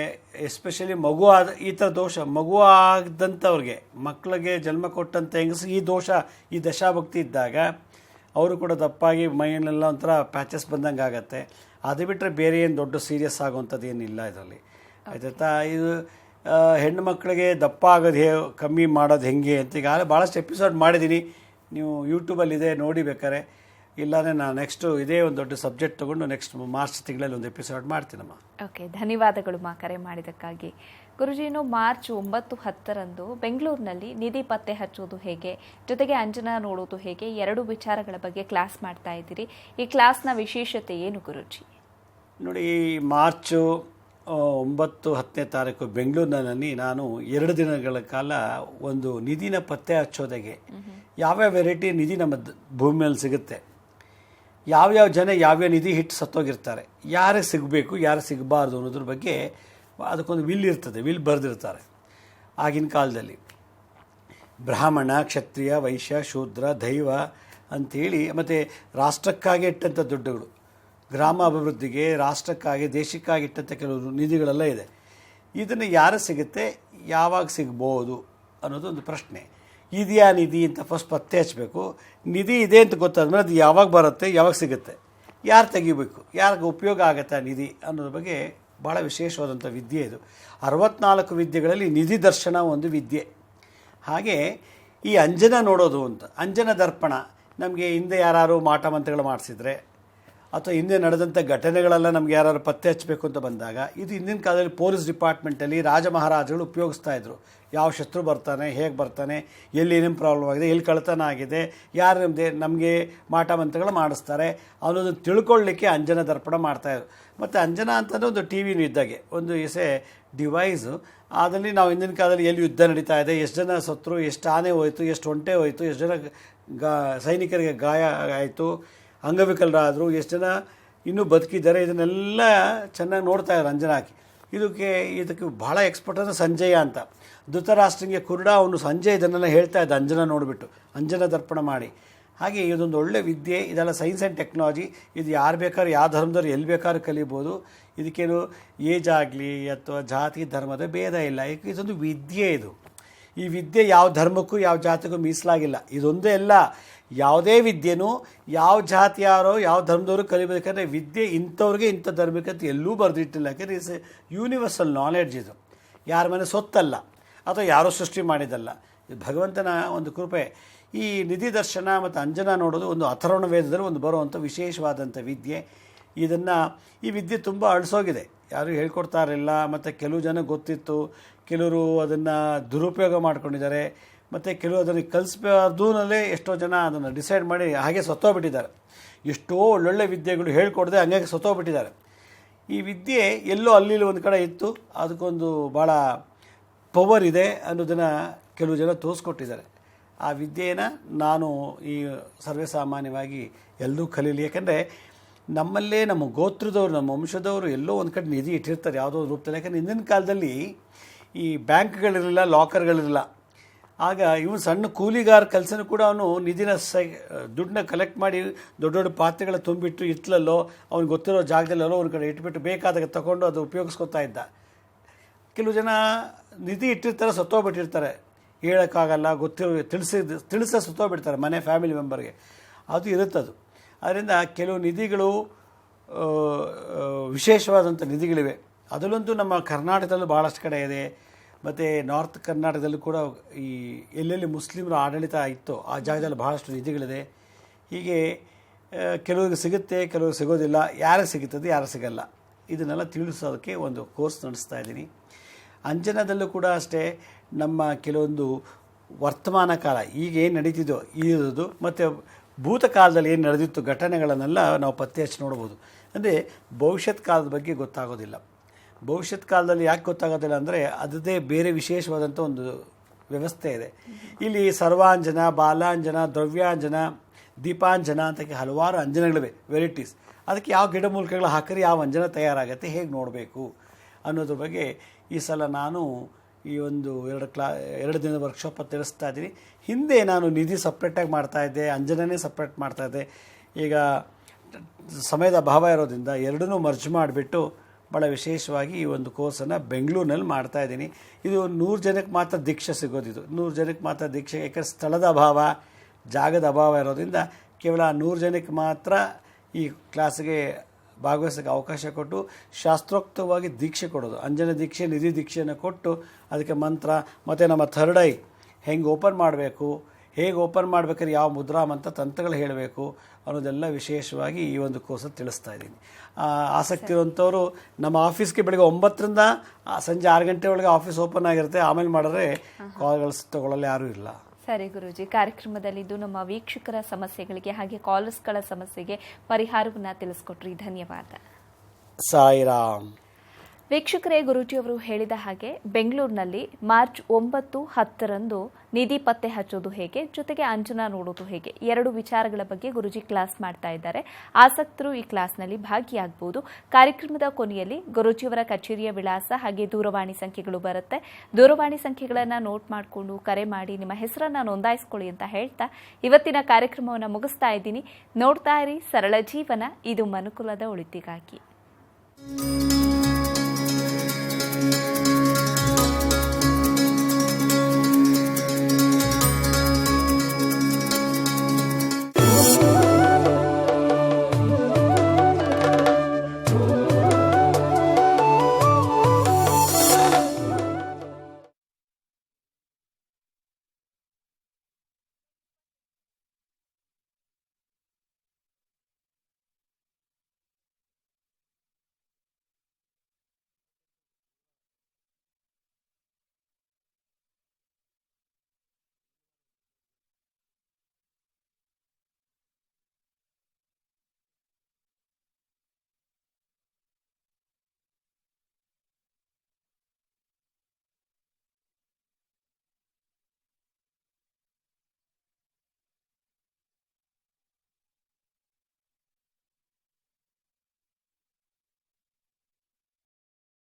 ಎಸ್ಪೆಷಲಿ ಮಗು ಈ ಥರ ದೋಷ ಮಗು ಆಗದಂಥವ್ರಿಗೆ, ಮಕ್ಕಳಿಗೆ ಜನ್ಮ ಕೊಟ್ಟಂಥ ಹೆಂಗಸು ಈ ದೋಷ, ಈ ದಶಾಭಕ್ತಿ ಇದ್ದಾಗ ಅವರು ಕೂಡ ದಪ್ಪಾಗಿ ಮೈಯಲ್ಲೆಲ್ಲ ಒಂಥರ ಪ್ಯಾಚಸ್ ಬಂದಂಗೆ ಆಗುತ್ತೆ. ಅದು ಬಿಟ್ಟರೆ ಬೇರೆ ಏನು ದೊಡ್ಡ ಸೀರಿಯಸ್ ಆಗುವಂಥದ್ದು ಏನಿಲ್ಲ ಇದರಲ್ಲಿ, ಆಯ್ತಾ. ಇದು ಹೆಣ್ಣು ಮಕ್ಕಳಿಗೆ ದಪ್ಪ ಆಗೋದು ಕಮ್ಮಿ ಮಾಡೋದು ಹೆಂಗೆ ಅಂತ ಈಗಾಗಲೇ ಭಾಳಷ್ಟು ಎಪಿಸೋಡ್ ಮಾಡಿದ್ದೀನಿ, ನೀವು ಯೂಟ್ಯೂಬಲ್ಲಿದೆ ನೋಡಿ ಬೇಕಾರೆ. ಇಲ್ಲಾಂದರೆ ನಾನು ನೆಕ್ಸ್ಟು ಇದೇ ಒಂದು ದೊಡ್ಡ ಸಬ್ಜೆಕ್ಟ್ ತೊಗೊಂಡು ನೆಕ್ಸ್ಟ್ ಮಾರ್ಚ್ ತಿಂಗಳಲ್ಲಿ ಒಂದು ಎಪಿಸೋಡ್ ಮಾಡ್ತೀನಮ್ಮ. ಓಕೆ, ಧನ್ಯವಾದಗಳು ಮಾ ಕರೆ ಮಾಡಿದ್ದಕ್ಕಾಗಿ. ಗುರುಜಿನು ಮಾರ್ಚ್ 9-10ರಂದು ಬೆಂಗಳೂರಿನಲ್ಲಿ ನಿಧಿ ಪತ್ತೆ ಹಚ್ಚೋದು ಹೇಗೆ, ಜೊತೆಗೆ ಅಂಜನಾ ನೋಡೋದು ಹೇಗೆ, 2 ವಿಚಾರಗಳ ಬಗ್ಗೆ ಕ್ಲಾಸ್ ಮಾಡ್ತಾ ಇದ್ದೀರಿ. ಈ ಕ್ಲಾಸ್ನ ವಿಶೇಷತೆ ಏನು ಗುರುಜಿ? ನೋಡಿ, ಮಾರ್ಚು 9-10ನೇ ತಾರೀಕು ಬೆಂಗಳೂರಿನಲ್ಲಿ ನಾನು 2 ದಿನಗಳ ಕಾಲ ಒಂದು ನಿಧಿನ ಪತ್ತೆ ಹಚ್ಚೋದಾಗೆ ಯಾವ್ಯಾವ ವೆರೈಟಿ ನಿಧಿ ನಮ್ಮ ಭೂಮಿ ಮೇಲೆ ಸಿಗುತ್ತೆ, ಯಾವ್ಯಾವ ಜನ ಯಾವ್ಯಾವ ನಿಧಿ ಹಿಟ್ಟು ಸತ್ತೋಗಿರ್ತಾರೆ, ಯಾರಿಗೆ ಸಿಗಬೇಕು ಯಾರಿಗೆ ಸಿಗಬಾರ್ದು ಅನ್ನೋದ್ರ ಬಗ್ಗೆ ಅದಕ್ಕೊಂದು ವಿಲ್ ಇರ್ತದೆ, ವಿಲ್ ಬರೆದಿರ್ತಾರೆ. ಆಗಿನ ಕಾಲದಲ್ಲಿ ಬ್ರಾಹ್ಮಣ, ಕ್ಷತ್ರಿಯ, ವೈಶ್ಯ, ಶೂದ್ರ, ದೈವ ಅಂಥೇಳಿ, ಮತ್ತು ರಾಷ್ಟ್ರಕ್ಕಾಗಿ ಇಟ್ಟಂಥ ದುಡ್ಡುಗಳು, ಗ್ರಾಮ ಅಭಿವೃದ್ಧಿಗೆ, ರಾಷ್ಟ್ರಕ್ಕಾಗಿ, ದೇಶಕ್ಕಾಗಿ ಇಟ್ಟಂಥ ಕೆಲವು ನಿಧಿಗಳೆಲ್ಲ ಇದೆ. ಇದನ್ನು ಯಾರು ಸಿಗುತ್ತೆ, ಯಾವಾಗ ಸಿಗ್ಬೋದು ಅನ್ನೋದು ಒಂದು ಪ್ರಶ್ನೆ. ಇದೆಯಾ ನಿಧಿ ಅಂತ ಫಸ್ಟ್ ಪತ್ತೆ ಹಚ್ಚಬೇಕು. ನಿಧಿ ಇದೆ ಅಂತ ಗೊತ್ತಾದ್ಮೇಲೆ ಅದು ಯಾವಾಗ ಬರುತ್ತೆ, ಯಾವಾಗ ಸಿಗುತ್ತೆ. ಯಾರು ತೆಗಿಬೇಕು, ಯಾರಿಗೆ ಉಪಯೋಗ ಆಗುತ್ತೆ ಆ ನಿಧಿ ಅನ್ನೋದ್ರ ಬಗ್ಗೆ ಭಾಳ ವಿಶೇಷವಾದಂಥ ವಿದ್ಯೆ ಇದು. 64 ವಿದ್ಯೆಗಳಲ್ಲಿ ನಿಧಿ ದರ್ಶನ ಒಂದು ವಿದ್ಯೆ. ಹಾಗೆ ಈ ಅಂಜನ ನೋಡೋದು ಅಂತ, ಅಂಜನ ದರ್ಪಣ ನಮಗೆ ಹಿಂದೆ ಯಾರು ಮಾಟ ಮಂತ್ರಗಳು ಮಾಡಿಸಿದ್ರೆ ಅಥವಾ ಹಿಂದೆ ನಡೆದಂಥ ಘಟನೆಗಳೆಲ್ಲ ನಮ್ಗೆ ಯಾರು ಪತ್ತೆ ಹಚ್ಚಬೇಕು ಅಂತ ಬಂದಾಗ ಇದು ಹಿಂದಿನ ಕಾಲದಲ್ಲಿ ಪೊಲೀಸ್ ಡಿಪಾರ್ಟ್ಮೆಂಟಲ್ಲಿ ರಾಜ ಮಹಾರಾಜಗಳು ಉಪಯೋಗಿಸ್ತಾ ಇದ್ರು. ಯಾವ ಶತ್ರು ಬರ್ತಾನೆ, ಹೇಗೆ ಬರ್ತಾನೆ, ಎಲ್ಲಿ ಏನೇನು ಪ್ರಾಬ್ಲಮ್ ಆಗಿದೆ, ಎಲ್ಲಿ ಕಳ್ಳತನ ಆಗಿದೆ, ಯಾರು ನಮಗೆ ಮಾಟ ಮಂತ್ರಗಳು ಮಾಡಿಸ್ತಾರೆ ಅನ್ನೋದನ್ನು ತಿಳ್ಕೊಳ್ಳಿಕ್ಕೆ ಅಂಜನ ದರ್ಪಣ ಮಾಡ್ತಾಯಿದ್ರು. ಮತ್ತು ಅಂಜನ ಅಂತಂದರೆ ಒಂದು ಟಿ ವಿನೂ ಇದ್ದಾಗೆ, ಒಂದು ಡಿವೈಸು. ಅದರಲ್ಲಿ ನಾವು ಹಿಂದಿನ ಕಾಲದಲ್ಲಿ ಎಲ್ಲಿ ಯುದ್ಧ ನಡೀತಾ ಇದೆ, ಎಷ್ಟು ಜನ ಸತ್ರು, ಎಷ್ಟು ಆನೆ ಹೋಯಿತು, ಎಷ್ಟು ಒಂಟೆ ಹೋಯಿತು, ಎಷ್ಟು ಜನ ಸೈನಿಕರಿಗೆ ಗಾಯ ಆಯಿತು, ಅಂಗವಿಕಲರಾದರು, ಎಷ್ಟು ಜನ ಇನ್ನೂ ಬದುಕಿದ್ದಾರೆ, ಇದನ್ನೆಲ್ಲ ಚೆನ್ನಾಗಿ ನೋಡ್ತಾ ಇದ್ದಾರೆ ಅಂಜನ ಹಾಕಿ. ಇದಕ್ಕೆ ಭಾಳ ಎಕ್ಸ್ಪರ್ಟ್ ಅಂದರೆ ಸಂಜಯ ಅಂತ. ಧೃತರಾಷ್ಟ್ರಂಗೆ ಕುರುಡ ಅವನು ಸಂಜಯ್ ಇದನ್ನೆಲ್ಲ ಹೇಳ್ತಾ ಇದ್ದ ಅಂಜನ ನೋಡಿಬಿಟ್ಟು, ಅಂಜನ ದರ್ಪಣ ಮಾಡಿ. ಹಾಗೆ ಇದೊಂದು ಒಳ್ಳೆ ವಿದ್ಯೆ. ಇದೆಲ್ಲ ಸೈನ್ಸ್ ಆ್ಯಂಡ್ ಟೆಕ್ನಾಲಜಿ. ಇದು ಯಾರು ಬೇಕಾದ್ರೂ, ಯಾವ ಧರ್ಮದವ್ರು ಎಲ್ಲಿ ಬೇಕಾದ್ರೂ ಕಲಿಬೋದು. ಇದಕ್ಕೇನು ಏಜ್ ಆಗಲಿ ಅಥವಾ ಜಾತಿ ಧರ್ಮದ ಭೇದ ಇಲ್ಲ. ಇದೊಂದು ವಿದ್ಯೆ. ಈ ವಿದ್ಯೆ ಯಾವ ಧರ್ಮಕ್ಕೂ ಯಾವ ಜಾತಿಗೂ ಮೀಸಲಾಗಿಲ್ಲ. ಇದೊಂದೇ ಅಲ್ಲ, ಯಾವುದೇ ವಿದ್ಯೆನೂ ಯಾವ ಜಾತಿಯಾರೋ ಯಾವ ಧರ್ಮದವರು ಕಲಿಬೇಕಂದ್ರೆ ವಿದ್ಯೆ ಇಂಥವ್ರಿಗೆ ಇಂಥ ಧರ್ಮಕ್ಕಂತ ಎಲ್ಲೂ ಬರೆದಿಟ್ಟಿಲ್ಲ. ಯಾಕೆಂದರೆ ಇಟ್ಸ್ ಯೂನಿವರ್ಸಲ್ ನಾಲೆಡ್ಜ್. ಇದು ಯಾರ ಮನೆ ಸೊತ್ತಲ್ಲ ಅಥವಾ ಯಾರೋ ಸೃಷ್ಟಿ ಮಾಡಿದ್ದಲ್ಲ, ಇದು ಭಗವಂತನ ಒಂದು ಕೃಪೆ. ಈ ನಿಧಿ ದರ್ಶನ ಮತ್ತು ಅಂಜನ ನೋಡೋದು ಒಂದು ಅಥರ್ವಣ ವೇದದಲ್ಲಿ ಒಂದು ಬರುವಂಥ ವಿಶೇಷವಾದಂಥ ವಿದ್ಯೆ. ಈ ವಿದ್ಯೆ ತುಂಬ ಅಳಿಸೋಗಿದೆ, ಯಾರೂ ಹೇಳ್ಕೊಡ್ತಾ ಇರಲಿಲ್ಲ. ಮತ್ತು ಕೆಲವು ಜನ ಗೊತ್ತಿತ್ತು, ಕೆಲವರು ಅದನ್ನು ದುರುಪಯೋಗ ಮಾಡ್ಕೊಂಡಿದ್ದಾರೆ. ಮತ್ತು ಕೆಲವು ಅದನ್ನು ಕಲಿಸ್ಬಾರ್ದೂನಲ್ಲೇ ಎಷ್ಟೋ ಜನ ಅದನ್ನು ಡಿಸೈಡ್ ಮಾಡಿ ಹಾಗೆ ಸತ್ತೋಗ್ಬಿಟ್ಟಿದ್ದಾರೆ. ಎಷ್ಟೋ ಒಳ್ಳೊಳ್ಳೆ ವಿದ್ಯೆಗಳು ಹೇಳ್ಕೊಡದೆ ಹಂಗಾಗಿ ಸತ್ತೋಗ್ಬಿಟ್ಟಿದ್ದಾರೆ. ಈ ವಿದ್ಯೆ ಎಲ್ಲೋ ಅಲ್ಲಿ ಒಂದು ಕಡೆ ಇತ್ತು, ಅದಕ್ಕೊಂದು ಭಾಳ ಪವರ್ ಇದೆ ಅನ್ನೋದನ್ನು ಕೆಲವು ಜನ ತೋರಿಸ್ಕೊಟ್ಟಿದ್ದಾರೆ. ಆ ವಿದ್ಯೆಯನ್ನು ನಾನು ಈ ಸರ್ವೇಸಾಮಾನ್ಯವಾಗಿ ಎಲ್ಲರೂ ಕಲೀಲಿ. ಯಾಕಂದರೆ ನಮ್ಮಲ್ಲೇ ನಮ್ಮ ಗೋತ್ರದವರು, ನಮ್ಮ ವಂಶದವರು ಎಲ್ಲೋ ಒಂದು ಕಡೆ ನಿಧಿ ಇಟ್ಟಿರ್ತಾರೆ ಯಾವುದೋ ಒಂದು ರೂಪದಲ್ಲಿ. ಯಾಕಂದರೆ ಹಿಂದಿನ ಕಾಲದಲ್ಲಿ ಈ ಬ್ಯಾಂಕ್ಗಳಿರಲಿಲ್ಲ, ಲಾಕರ್ಗಳಿರಲಿಲ್ಲ. ಆಗ ಇವನು ಸಣ್ಣ ಕೂಲಿಗಾರ ಕೆಲಸನೂ ಕೂಡ ಅವನು ನಿಧಿನ ದುಡ್ಡನ್ನ ಕಲೆಕ್ಟ್ ಮಾಡಿ ದೊಡ್ಡ ದೊಡ್ಡ ಪಾತ್ರೆಗಳ ತುಂಬಿಟ್ಟು ಇಟ್ಲಲ್ಲೋ ಅವ್ನಿಗೆ ಗೊತ್ತಿರೋ ಜಾಗದಲ್ಲೋ ಒಂದು ಕಡೆ ಇಟ್ಬಿಟ್ಟು ಬೇಕಾದಾಗ ತಗೊಂಡು ಅದು ಉಪಯೋಗಿಸ್ಕೊತಾ ಇದ್ದ. ಕೆಲವು ಜನ ನಿಧಿ ಇಟ್ಟಿರ್ತಾರೆ, ಸತ್ತೋಗ್ಬಿಟ್ಟಿರ್ತಾರೆ, ಹೇಳೋಕ್ಕಾಗಲ್ಲ, ತಿಳಿಸ ಸತ್ತೋಗ್ಬಿಡ್ತಾರೆ ಮನೆ ಫ್ಯಾಮಿಲಿ ಮೆಂಬರ್ಗೆ. ಅದು ಇರುತ್ತದು. ಅದರಿಂದ ಕೆಲವು ನಿಧಿಗಳು ವಿಶೇಷವಾದಂಥ ನಿಧಿಗಳಿವೆ. ಅದರಲ್ಲಂತೂ ನಮ್ಮ ಕರ್ನಾಟಕದಲ್ಲೂ ಭಾಳಷ್ಟು ಕಡೆ ಇದೆ. ಮತ್ತು ನಾರ್ತ್ ಕರ್ನಾಟಕದಲ್ಲೂ ಕೂಡ ಈ ಎಲ್ಲೆಲ್ಲಿ ಮುಸ್ಲಿಮರ ಆಡಳಿತ ಇತ್ತೋ ಆ ಜಾಗದಲ್ಲಿ ಭಾಳಷ್ಟು ನಿಧಿಗಳಿದೆ. ಹೀಗೆ ಕೆಲವ್ರಿಗೆ ಸಿಗುತ್ತೆ, ಕೆಲವ್ರಿಗೆ ಸಿಗೋದಿಲ್ಲ. ಯಾರಿಗೆ ಸಿಗುತ್ತದೆ, ಯಾರಿಗೆ ಸಿಗಲ್ಲ, ಇದನ್ನೆಲ್ಲ ತಿಳಿಸೋದಕ್ಕೆ ಒಂದು ಕೋರ್ಸ್ ನಡೆಸ್ತಾ ಇದ್ದೀನಿ. ಅಂಜನದಲ್ಲೂ ಕೂಡ ಅಷ್ಟೇ, ನಮ್ಮ ಕೆಲವೊಂದು ವರ್ತಮಾನ ಕಾಲ ಈಗ ಏನು ನಡೀತಿದೋ ಇರೋದು ಮತ್ತು ಭೂತಕಾಲದಲ್ಲಿ ಏನು ನಡೆದಿತ್ತು ಘಟನೆಗಳನ್ನೆಲ್ಲ ನಾವು ಪತ್ತೆ ಹಚ್ಚಿ ನೋಡ್ಬೋದು. ಅಂದರೆ ಭವಿಷ್ಯತ್ ಕಾಲದ ಬಗ್ಗೆ ಗೊತ್ತಾಗೋದಿಲ್ಲ. ಭವಿಷ್ಯತ್ ಕಾಲದಲ್ಲಿ ಯಾಕೆ ಗೊತ್ತಾಗೋದಿಲ್ಲ ಅಂದರೆ ಅದರದ್ದೇ ಬೇರೆ ವಿಶೇಷವಾದಂಥ ಒಂದು ವ್ಯವಸ್ಥೆ ಇದೆ. ಇಲ್ಲಿ ಸರ್ವಾಂಜನ, ಬಾಲಾಂಜನ, ದ್ರವ್ಯಾಂಜನ, ದೀಪಾಂಜನ ಅಂತ ಹಲವಾರು ಅಂಜನಗಳಿವೆ, ವೆರೈಟೀಸ್. ಅದಕ್ಕೆ ಯಾವ ಗಿಡಮೂಲಿಕೆಗಳು ಹಾಕಿದ್ರೆ ಯಾವ ಅಂಜನ ತಯಾರಾಗುತ್ತೆ, ಹೇಗೆ ನೋಡಬೇಕು ಅನ್ನೋದ್ರ ಬಗ್ಗೆ ಈ ಸಲ ನಾನು ಈ ಒಂದು 2 ದಿನದ ವರ್ಕ್ಶಾಪ್ ತಿಳಿಸ್ತಾ ಇದ್ದೀನಿ. ಹಿಂದೆ ನಾನು ನಿಧಿ ಸಪ್ರೇಟಾಗಿ ಮಾಡ್ತಾಯಿದ್ದೆ, ಅಂಜನನೇ ಸಪ್ರೇಟ್ ಮಾಡ್ತಾಯಿದ್ದೆ. ಈಗ ಸಮಯದ ಅಭಾವ ಇರೋದ್ರಿಂದ ಎರಡನ್ನೂ ಮರ್ಜ್ ಮಾಡಿಬಿಟ್ಟು ಭಾಳ ವಿಶೇಷವಾಗಿ ಈ ಒಂದು ಕೋರ್ಸನ್ನು ಬೆಂಗಳೂರಿನಲ್ಲಿ ಮಾಡ್ತಾಯಿದ್ದೀನಿ. ಇದು 100 ಜನಕ್ಕೆ ಮಾತ್ರ ದೀಕ್ಷೆ ಸಿಗೋದಿದು, 100 ಜನಕ್ಕೆ ಮಾತ್ರ ದೀಕ್ಷೆ. ಯಾಕಂದರೆ ಸ್ಥಳದ ಅಭಾವ, ಜಾಗದ ಅಭಾವ ಇರೋದ್ರಿಂದ ಕೇವಲ 100 ಜನಕ್ಕೆ ಮಾತ್ರ ಈ ಕ್ಲಾಸಿಗೆ ಭಾಗವಹಿಸೋಕ್ಕೆ ಅವಕಾಶ ಕೊಟ್ಟು ಶಾಸ್ತ್ರೋಕ್ತವಾಗಿ ದೀಕ್ಷೆ ಕೊಡೋದು, ಅಂಜನ ದೀಕ್ಷೆ, ನಿಧಿ ದೀಕ್ಷೆಯನ್ನು ಕೊಟ್ಟು ಅದಕ್ಕೆ ಮಂತ್ರ ಮತ್ತು ನಮ್ಮ ಥರ್ಡ್ ಐ ಹೆಂಗೆ ಓಪನ್ ಮಾಡಬೇಕು, ಹೇಗೆ ಓಪನ್ ಮಾಡಬೇಕಾದ್ರೆ ಯಾವ ಮುದ್ರಾ ಮಂತ್ರ ತಂತ್ರಗಳು ಹೇಳಬೇಕು ಅನ್ನೋದೆಲ್ಲ ವಿಶೇಷವಾಗಿ ಈ ಒಂದು ಕೋರ್ಸಲ್ಲಿ ತಿಳಿಸ್ತಾ ಇದ್ದೀನಿ. ಆಸಕ್ತಿ ಇರುವಂಥವರು ನಮ್ಮ ಆಫೀಸ್ಗೆ ಬೆಳಗ್ಗೆ 9ರಿಂದ ಸಂಜೆ 6 ಗಂಟೆ ಒಳಗೆ ಆಫೀಸ್ ಓಪನ್ ಆಗಿರುತ್ತೆ. ಆಮೇಲೆ ಮಾಡಿದ್ರೆ ಕಾಲ್ಗಳು ತಗೊಳ್ಳಲು ಯಾರೂ ಇಲ್ಲ. ಸರಿ ಗುರೂಜಿ, ಕಾರ್ಯಕ್ರಮದಲ್ಲಿದ್ದು ನಮ್ಮ ವೀಕ್ಷಕರ ಸಮಸ್ಯೆಗಳಿಗೆ ಹಾಗೆ ಕಾಲರ್ಸ್ಗಳ ಸಮಸ್ಯೆಗೆ ಪರಿಹಾರವನ್ನು ತಿಳಿಸ್ಕೊಟ್ರಿ. ಧನ್ಯವಾದ. ಸಾಯಿರಾಮ್. ವೀಕ್ಷಕರೇ, ಗುರೂಜಿಯವರು ಹೇಳಿದ ಹಾಗೆ ಬೆಂಗಳೂರಿನಲ್ಲಿ ಮಾರ್ಚ್ 9, 10ರಂದು ನಿಧಿ ಪತ್ತೆ ಹಚ್ಚೋದು ಹೇಗೆ, ಜೊತೆಗೆ ಅಂಜನ ನೋಡೋದು ಹೇಗೆ, 2 ವಿಚಾರಗಳ ಬಗ್ಗೆ ಗುರೂಜಿ ಕ್ಲಾಸ್ ಮಾಡ್ತಾ ಇದ್ದಾರೆ. ಆಸಕ್ತರು ಈ ಕ್ಲಾಸ್ನಲ್ಲಿ ಭಾಗಿಯಾಗಬಹುದು. ಕಾರ್ಯಕ್ರಮದ ಕೊನೆಯಲ್ಲಿ ಗುರೂಜಿಯವರ ಕಚೇರಿಯ ವಿಳಾಸ ಹಾಗೆ ದೂರವಾಣಿ ಸಂಖ್ಯೆಗಳು ಬರುತ್ತೆ. ದೂರವಾಣಿ ಸಂಖ್ಯೆಗಳನ್ನು ನೋಟ್ ಮಾಡಿಕೊಂಡು ಕರೆ ಮಾಡಿ ನಿಮ್ಮ ಹೆಸರನ್ನು ನೋಂದಾಯಿಸಿಕೊಳ್ಳಿ ಅಂತ ಹೇಳ್ತಾ ಇವತ್ತಿನ ಕಾರ್ಯಕ್ರಮವನ್ನು ಮುಗಿಸ್ತಾ ಇದ್ದೀನಿ. ನೋಡ್ತಾ ಇರಿ ಸರಳ ಜೀವನ, ಇದು ಮನುಕುಲದ ಒಳಿತಿಗಾಗಿ.